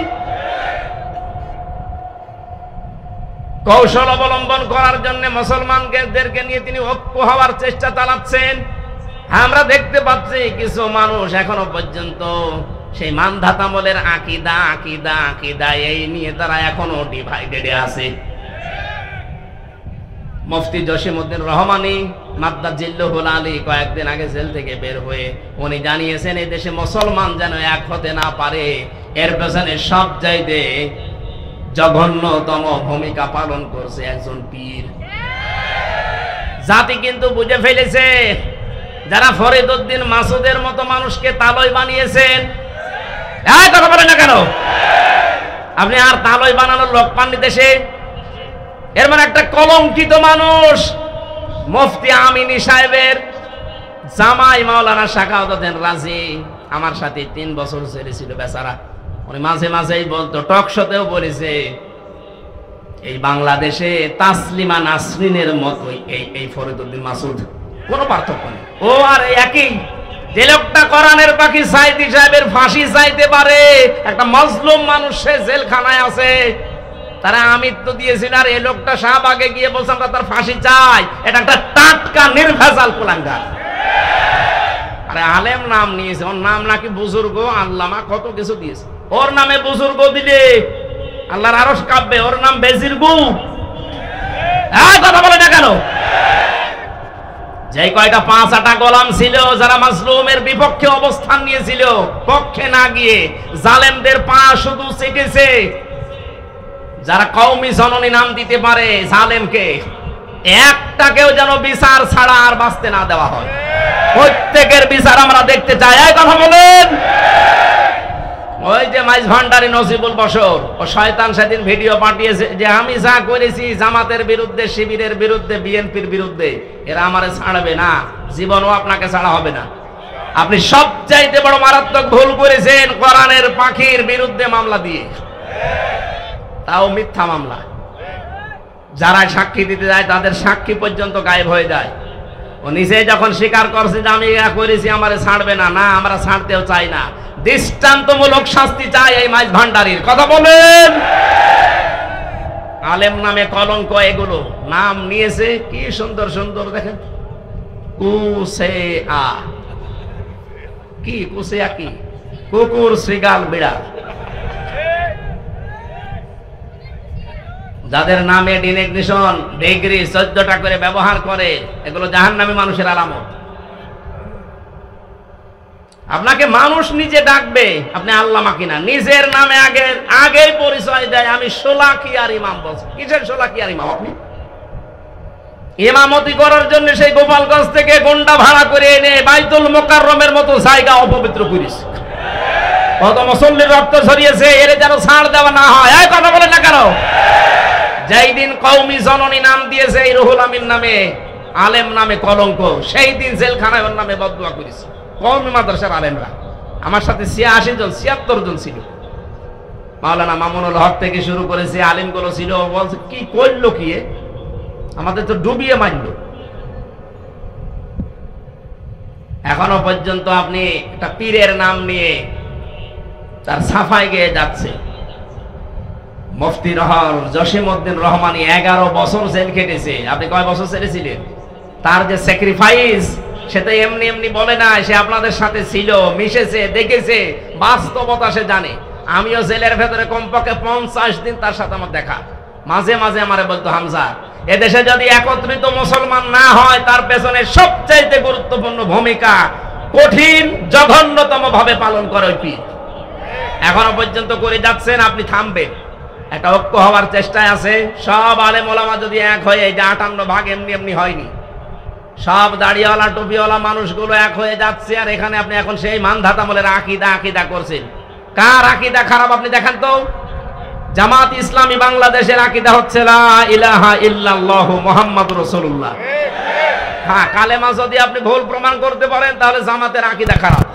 কৌশল অবলম্বন করার জন্য মুসলমানদেরকে নিয়ে তিনি ঐক্য হওয়ার চেষ্টা চালাচ্ছেন। আমরা দেখতে পাচ্ছি কিছু মানুষ এখনো পর্যন্ত সেই মানধাতামলের আকীদা আকীদা আকীদা এই নিয়ে তারা এখনো ডিভাইডেড আছে। মুফতি জসিমউদ্দিন রহমানী মাদ্দাজিল্লুহুল আলী কয়েকদিন আগে জেল থেকে বের হয়ে উনি জানিয়েছেন এই দেশে মুসলমান যেন এক হতে না পারে, এর পেছনে সব চাইতে জঘন্যতম ভূমিকা পালন করছে একজন পীর। জাতি কিন্তু বুঝে ফেলেছে যারা ফরিদউদ্দিন মাসুদের মতো মানুষকে তালয় বানিয়েছেন। এই কথা বলেন না কেন? আপনি আর তালয় বানানোর লোক পাননি দেশে। এর মানে একটা কলঙ্কিত মানুষ মুফতি আমিনী সাহেবের জামাই মাওলানা শাখাওয়াত রাজি আমার সাথে 3 বছর জেলে ছিল বেচারা। উনি মাঝে মাঝেই বলতো, টক শোতেও বলেছে, এই বাংলাদেশে তাসলিমা নাসরিনের মতোই এই ফরিদউদ্দিন মাসুদ, কোনো পার্থক্য নেই। ও আর একই যে লোকটা কোরআনের পাখি সাইদি সাহেবের ফাঁসি চাইতে পারে, একটা মজলুম মানুষ সে জেলখানায় আছে, তারা আমৃত্যু দিয়েছিল, আর এই লোকটা শাহবাগে গিয়ে বলছে আমরা তার ফাঁসি চাই। এটা একটা টাটকা নির্ভেজাল কুলাঙ্গার। আরে আলেম নাম নিয়েছে, ওর নাম নাকি বুজুর্গ, আল্লামা কত কিছু দিয়েছে। ওর নামে বুজুর্গ দিলে আল্লাহর আরশ কাঁপবে, ওর নাম বেজিরগু। কথা বলে না কেন? যে কয়টা 5-8টা গোলাম ছিল যারা মাজলুমের বিপক্ষে অবস্থান নিয়েছিল, পক্ষে না গিয়ে জালেমদের পা শুধু চেটেছে, যারা কওমি জননী নাম দিতে পারে জালেমকে, একটাকেও যেন বিচার ছাড়া আর বাঁচতে না দেওয়া হয়। প্রত্যেকের বিচার আমরা দেখতে চাই। এই কথা বলেন। ওই যে মাইজ ভান্ডারী নজিবুল বশর, ও শয়তান সেদিন ভিডিও পাঠিয়েছে যে আমি যা করেছি জামাতের বিরুদ্ধে, শিবিরের বিরুদ্ধে, বিএনপির বিরুদ্ধে, এরা আমারে ছাড়বে না, জীবনও আপনাকে ছাড়া হবে না। আপনি সবচাইতে বড় মারাত্মক ভুল করেছেন কোরআনের পাখির বিরুদ্ধে মামলা দিয়ে, তাও মিথ্যা মামলা। যারা সাক্ষী দিতে যায় তাদের সাক্ষী পর্যন্ত গায়েব হয়ে যায়। ও নিজে যখন স্বীকার করছে যে আমি ইয়া করেছি, আমারে ছাড়বে না, না আমরা ছাড়তেও চাই না, দৃষ্টান্তমূলক শাস্তি চাই এই মাইজ ভান্ডারীর। কথা বলেন। আলেম নামে কলঙ্ক, এগুলো নাম নিয়েছে কি সুন্দর সুন্দর, দেখেন কুসেআ, কি কুসেআ, কি কুকুর, শ্রীগাল, বিড়াল। যাদের নামে ডিনেগনিশন ডিগ্রি 14টা করে ব্যবহার করে, এগুলো জাহান্নামী মানুষের আলামত। আপনাকে মানুষ নিজে ডাকবে, আপনি আল্লামা কিনা, নিজের নামে আগেই পরিচয় দেয় আমি শোলাকিয়ার ইমাম। বলছে কিসের শোলাকিয়ার ইমাম? আপনি ইমামতি করার জন্য সেই গোপালগঞ্জ থেকে গন্ডা ভাড়া করে এনে বাইতুল মোকাররমের মতো জায়গা অপবিত্র করিস, কত মুসল্লির রক্ত ঝরিয়েছে, এর যেন ছাড় দেওয়া না হয়। এই কথা বলেন না কেন? যেই দিন কওমি জননী নাম দিয়েছে এই রুহুল আমিন নামে, আলেম নামে কলঙ্ক, সেই দিন জেলখানায় ওর নামে বদদুয়া করেছে কওমি মাদ্রাসার আলেমরা। আমার সাথে 86 জন 76 জন ছিল। মাওলানা মামুনুল হক থেকে শুরু করেছে, আলেমগুলো ছিল। বলছে কি করলো, কি আমাদের তো ডুবিয়ে মারলো। এখনো পর্যন্ত আপনি একটা পীরের নাম নিয়ে তার সাফাই গেয়ে যাচ্ছে। মুফতি জসিমউদ্দিন রহমানী 11 বছর জেল খেটেছে। আপনি কয় বছর ছেড়েছিলেন? তার যে স্যাক্রিফাইস, সেটা এমনি এমনি বলে না, সে আপনাদের সাথে ছিল, মিশেছে, দেখেছে, বাস্তবতা সে জানে। আমিও জেলের ভেতরে কমপক্ষে 50 দিন তার সাথে আমার দেখা। মাঝে মাঝে আমারে বলতো, হামজা, এদেশে যদি একত্রিত মুসলমান না হয়, তার পেছনে সবচাইতে গুরুত্বপূর্ণ ভূমিকা কঠিন জঘন্যতম ভাবে পালন করে ওই পীর। এখনো পর্যন্ত করে যাচ্ছেন, আপনি থামবেন। একটা ঐক্য হওয়ার চেষ্টায় আছে। সব আলেম ওলামা যদি এক হয়ে, এই যে 58 ভাগ এমনি এমনি হয়নি, সব দাড়িওয়ালা টুপিওয়ালা মানুষগুলো এক হয়ে যাচ্ছে। আর এখানে আপনি এখন সেই মানধাতামলের আকীদা আকীদা করছেন। কার আকীদা খারাপ আপনি দেখেন তো? জামাত ইসলামী বাংলাদেশের আকীদা হচ্ছে লা ইলাহা ইল্লাল্লাহু মুহাম্মাদুর রাসূলুল্লাহ। হ্যাঁ, কালেমা যদি আপনি ভুল প্রমাণ করতে পারেন তাহলে জামাতের আকীদা খারাপ।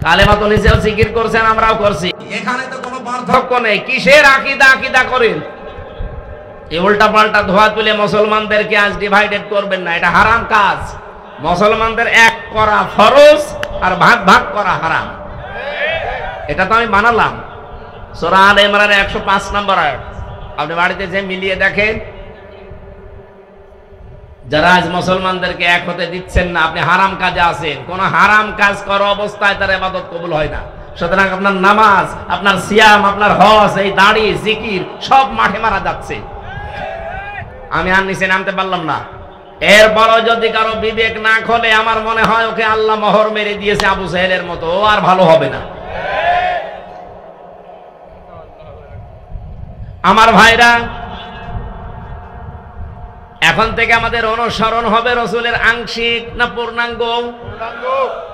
কালেমা তো নিজেও জিকির করছেন, আমরাও করছি, এখানে তো কোনো পার্থক্য নেই। কিসের আকীদা আকীদা করেন? এই উল্টা পাল্টা ধোয়া তুলে মুসলমানদেরকে আজ ডিভাইডেড করবেন না, এটা হারাম কাজ। মুসলমানদের এক করা ফরজ আর ভাগ ভাগ করা হারাম। এটা তো আমি বানালাম। সূরা আলে ইমরানের 105 নম্বর আয়াত, আপনি বাড়িতে যে মিলিয়ে দেখেন। যারা আজ মুসলমানদেরকে এক হতে দিচ্ছেন না, আপনি হারাম কাজে আছেন। কোন হারাম কাজ করা অবস্থায় তার ইবাদত কবুল হয় না। সুতরাং আপনার নামাজ, আপনার সিয়াম, আপনার হজ, এই দাড়ি, জিকির সব মাঠে মারা যাচ্ছে। আমি আর নিচে নামতে পারলাম না। এরপরও যদি কারো বিবেক না খোলে, আমার মনে হয় ওকে আল্লাহ মোহর মেরে দিয়েছে আবু জাহেলের মতো, ও আর ভালো হবে না। আমার ভাইরা, এখন থেকে আমাদের অনুসরণ হবে রসুলের আংশিক না পূর্ণাঙ্গ?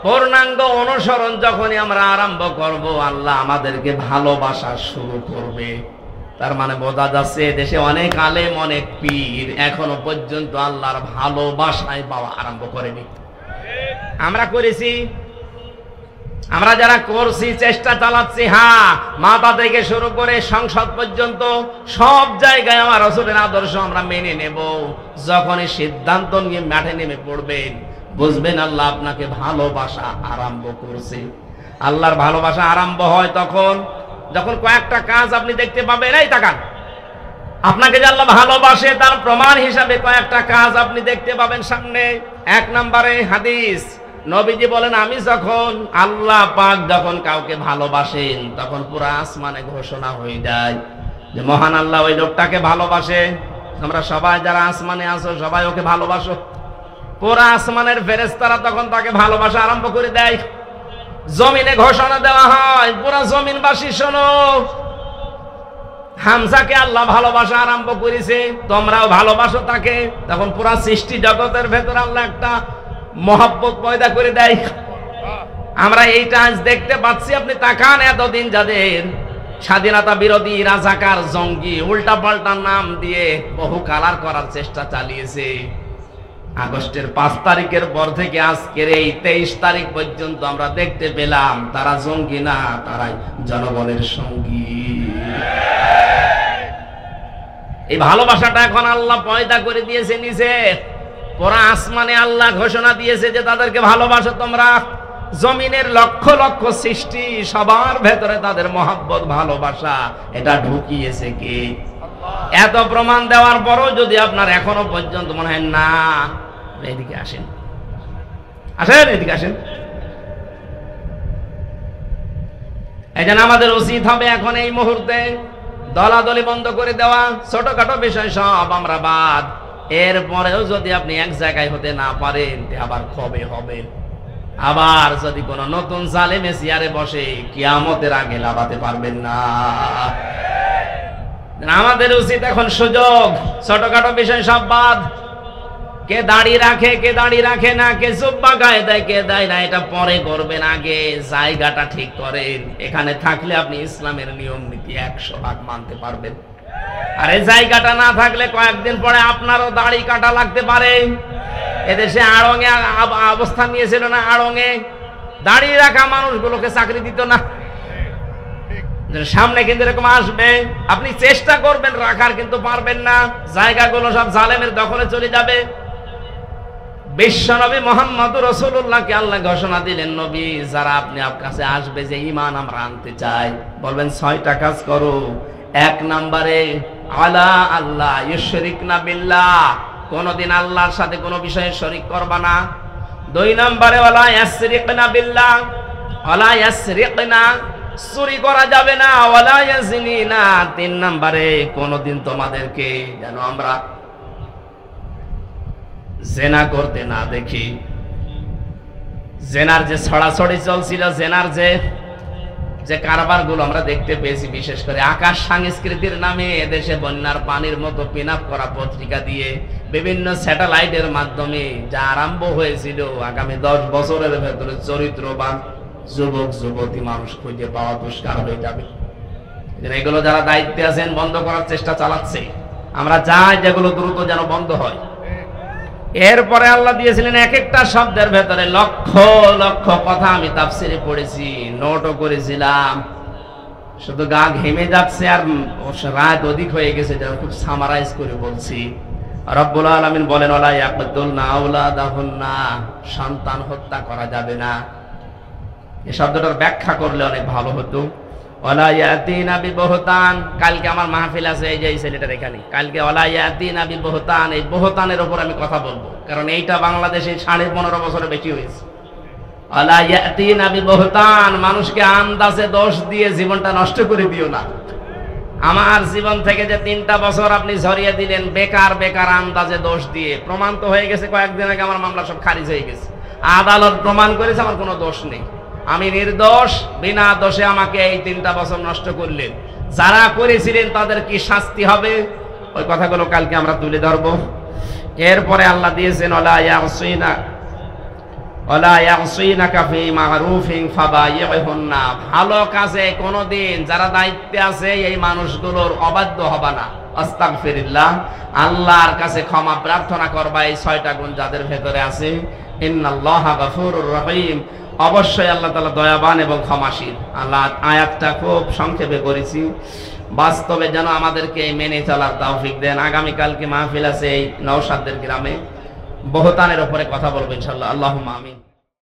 পূর্ণাঙ্গ অনুসরণ যখনই আমরা আরম্ভ করব, আল্লাহ আমাদেরকে ভালোবাসা শুরু করবে। তার মানে বোঝা যাচ্ছে দেশে অনেক আলেম, অনেক পীর এখনো পর্যন্ত আল্লাহর ভালোবাসায় পাওয়া আরম্ভ করেনি। আমরা করেছি, আমরা যারা করছি, চেষ্টা চালাচ্ছি। হ্যাঁ, মাথা থেকে শুরু করে সংসদ পর্যন্ত সব জায়গায় আমার রাসূলের আদর্শ আমরা মেনে নেব। যখনই সিদ্ধান্ত নিয়ে মাঠে নেমে পড়বেন, বুঝবেন আল্লাহ আপনাকে ভালোবাসা আরম্ভ করছে। আল্লাহর ভালোবাসা আরম্ভ হয় তখন যখন কয়েকটা কাজ আপনি দেখতে পাবেন। এই তাকান, আপনাকে যে আল্লাহ ভালোবাসে তার প্রমাণ হিসাবে কয়েকটা কাজ আপনি দেখতে পাবেন সামনে। 1 নম্বরে হাদিস, নবীজি বলেন, আমি যখন আল্লাহ পাক যখন কাউকে ভালোবাসেন, তখন পুরো আসমানে ঘোষণা হয়ে যায় যে মহান আল্লাহ ওই লোকটাকে ভালোবাসে। আমরা সবাই যারা আসমানে আছো, সবাই ওকে ভালোবাসো। পুরো আসমানের ফেরেশতারা তখন তাকে ভালোবাসা আরম্ভ করে দেয়। জমিনে ঘোষণা দেওয়া হয়, পুরো জমিনবাসী শোনো, হামজাকে আল্লাহ ভালোবাসা আরম্ভ করেছে, তোমরাও ভালোবাসো তাকে। তখন পুরো সৃষ্টি জগতের ভেতর আল্লাহ একটা মহব্বত পয়দা করে দেয়। আমরা এইটা আজ দেখতে পাচ্ছি। আপনি তাকান, এতদিন যাদের স্বাধীনতা বিরোধী, রাজাকার, জঙ্গি, উল্টা পাল্টা নাম দিয়ে বহু কালার করার চেষ্টা চালিয়েছে, আগস্টের 5 তারিখের পর থেকে আজকের এই 23 তারিখ পর্যন্ত আমরা দেখতে পেলাম তারা জঙ্গি না, তারাই জনগণের সঙ্গী। এই ভালোবাসাটা এখন আল্লাহ পয়দা করে দিয়েছে নিজে। পুরা আসমানে আল্লাহ ঘোষণা দিয়েছে যে তাদেরকে ভালোবাসো তোমরা। জমিনের লক্ষ লক্ষ সৃষ্টি, সবার ভেতরে তাদের মহব্বত, ভালোবাসা এটা ঢুকিয়েছে কে? এত প্রমাণ দেওয়ার পরও যদি আপনার এখনো পর্যন্ত মনে হয় না, এদিকে আসেন, আসেন, এদিকে আসেন। এই জন্য আমাদের উচিত হবে এখন এই মুহূর্তে দলাদলি বন্ধ করে দেওয়া। ছোটখাটো বিষয় সব আমরা বাদ। এরপরেও যদি আপনি এক জায়গায় হতে না পারেন, আবার কবে হবে? আবার যদি কোন নতুন জালেমে চেয়ারে বসে, কিয়ামতের আগে লাগাতে পারবেন না। আমাদের উচিত এখন সুযোগ, ছোটখাটো বিষয় সব বাদ। কে দাড়ি রাখে, কে দাড়ি রাখে না, কে জুব্বা গায়ে দেয়, কে দেয় না, এটা পরে করবেন। আগে জায়গাটা ঠিক করেন। এখানে থাকলে আপনি ইসলামের নিয়ম নীতি 100% মানতে পারবেন। আর এই জায়গাটা না থাকলে কয়েকদিন পরে আপনারও দাড়ি কাটা লাগতে পারে। এদেশে আড়ঙে অবস্থান নিয়েছিল না, আড়ঙে দাড়ি রাখা মানুষগুলোকে চাকরি দিত না। সামনে কিন্তু এরকম আসবে, আপনি চেষ্টা করবেন রাখার, কিন্তু পারবেন না। জায়গাগুলো সব জালেমের দখলে চলে যাবে। বিশ্বনবী মুহাম্মদুর রাসূলুল্লাহকে আল্লাহ ঘোষণা দিলেন, নবী, যারা আপনি আপনার কাছে আসবে যে ঈমান আমরা আনতে চাই, বলবেন 6টা কাজ করো। 1 নম্বরে আলা আল্লাহ ইউশরিকনা বিল্লাহ, কোনদিন আল্লাহর সাথে কোনো বিষয়ে শরীক করবা না। 2 নম্বরে ওয়ালা ইয়াসরিকনা বিল্লাহ, ওয়ালা ইয়াসরিকনা, চুরি করা যাবে না। ওয়ালা ইয়াজিনিনা, 3 নম্বরে কোনদিন তোমাদেরকে যেন আমরা জেনা করতে না দেখি। জেনার যে ছড়াছড়ি চলছিল, জেনার যে কারবার গুলো আমরা দেখতে পেয়েছি, বিশেষ করে আকাশ সংস্কৃতির নামে এদেশে বন্যার পানির মতো পিন আপ করা পত্রিকা দিয়ে বিভিন্ন স্যাটেলাইটের মাধ্যমে যা আরম্ভ হয়েছিল, আগামী 10 বছরের ভেতরে চরিত্রবান যুবক যুবতী মানুষ খুঁজে পাওয়া দুষ্কার হয়ে যাবে। এগুলো যারা দায়িত্বে আছেন বন্ধ করার চেষ্টা চালাচ্ছে। আমরা চাই যেগুলো দ্রুত যেন বন্ধ হয়। এরপরে আল্লাহ দিয়েছিলেন এক একটা শব্দের ভেতরে লক্ষ লক্ষ কথা। আমি তাফসিরে পড়েছি, নোটও করেছিলাম, শুধু গা ঘেমে যাচ্ছে আর রাত অধিক হয়ে গেছে, যেন খুব সামারাইজ করে বলছি। রব্বুল আলামিন বলেন ওয়ালা ইয়াকতুলনা আওলাদাহুন্না, সন্তান হত্যা করা যাবে না। এই শব্দটার ব্যাখ্যা করলে অনেক ভালো হতো। ওয়ালা ইয়াতিনা বিবহতান, কালকে আমার মাহফিল আছে, এই যে এই ছেলেটার এখানে, কালকে ওয়ালা ইয়াতিনা বিবহতান, এই বহতানের উপর আমি কথা বলবো, কারণ এইটা বাংলাদেশে 15.5 বছরে বেশি হয়েছে। ওয়ালা ইয়াতিনা বিবহতান, মানুষকে আন্দাজে দোষ দিয়ে জীবনটা নষ্ট করে দিও না। আমার জীবন থেকে যে 3টা বছর আপনি ঝরিয়ে দিলেন বেকার বেকার আন্দাজে দোষ দিয়ে, প্রমাণ তো হয়ে গেছে, কয়েকদিন আগে আমার মামলা সব খারিজ হয়ে গেছে, আদালত প্রমাণ করেছে আমার কোনো দোষ নেই, আমি নির্দোষ, বিনা দোষে আমাকে এই 3টা বছর নষ্ট করলেন। যারা করেছিলেন তাদের কি শাস্তি হবে, ওই কথাগুলো কালকে আমরা তুলে ধরবো। এরপরে আল্লাহ দিয়েছেন ওয়ালা ইয়াসিনা ওয়ালা ইয়াসিনাকা ফি মারুফিন ফাবাইহুন্না, ভালো কাজে কোনোদিন যারা দায়িত্বে আছে এই মানুষগুলোর অবাধ্য হবা না। আস্তাগফিরুল্লাহ, আল্লাহর কাছে ক্ষমা প্রার্থনা করবা এই 6টা গুণ যাদের ভেতরে আছে। ইন্নাল্লাহা গফুরুর রহিম, অবশ্যই আল্লাহ তাআলা দয়াবান এবং ক্ষমাশীল। আল্লাহ আয়াতটা খুব সংক্ষেপে করেছি, বাস্তবে যেন আমাদেরকে মেনে চলার তৌফিক দেন। আগামীকালকে মাহফিল আছে এই নওশাদের গ্রামে, বহতানের উপরে কথা বলবো ইনশাআল্লাহ। আল্লাহুম্মা আমিন।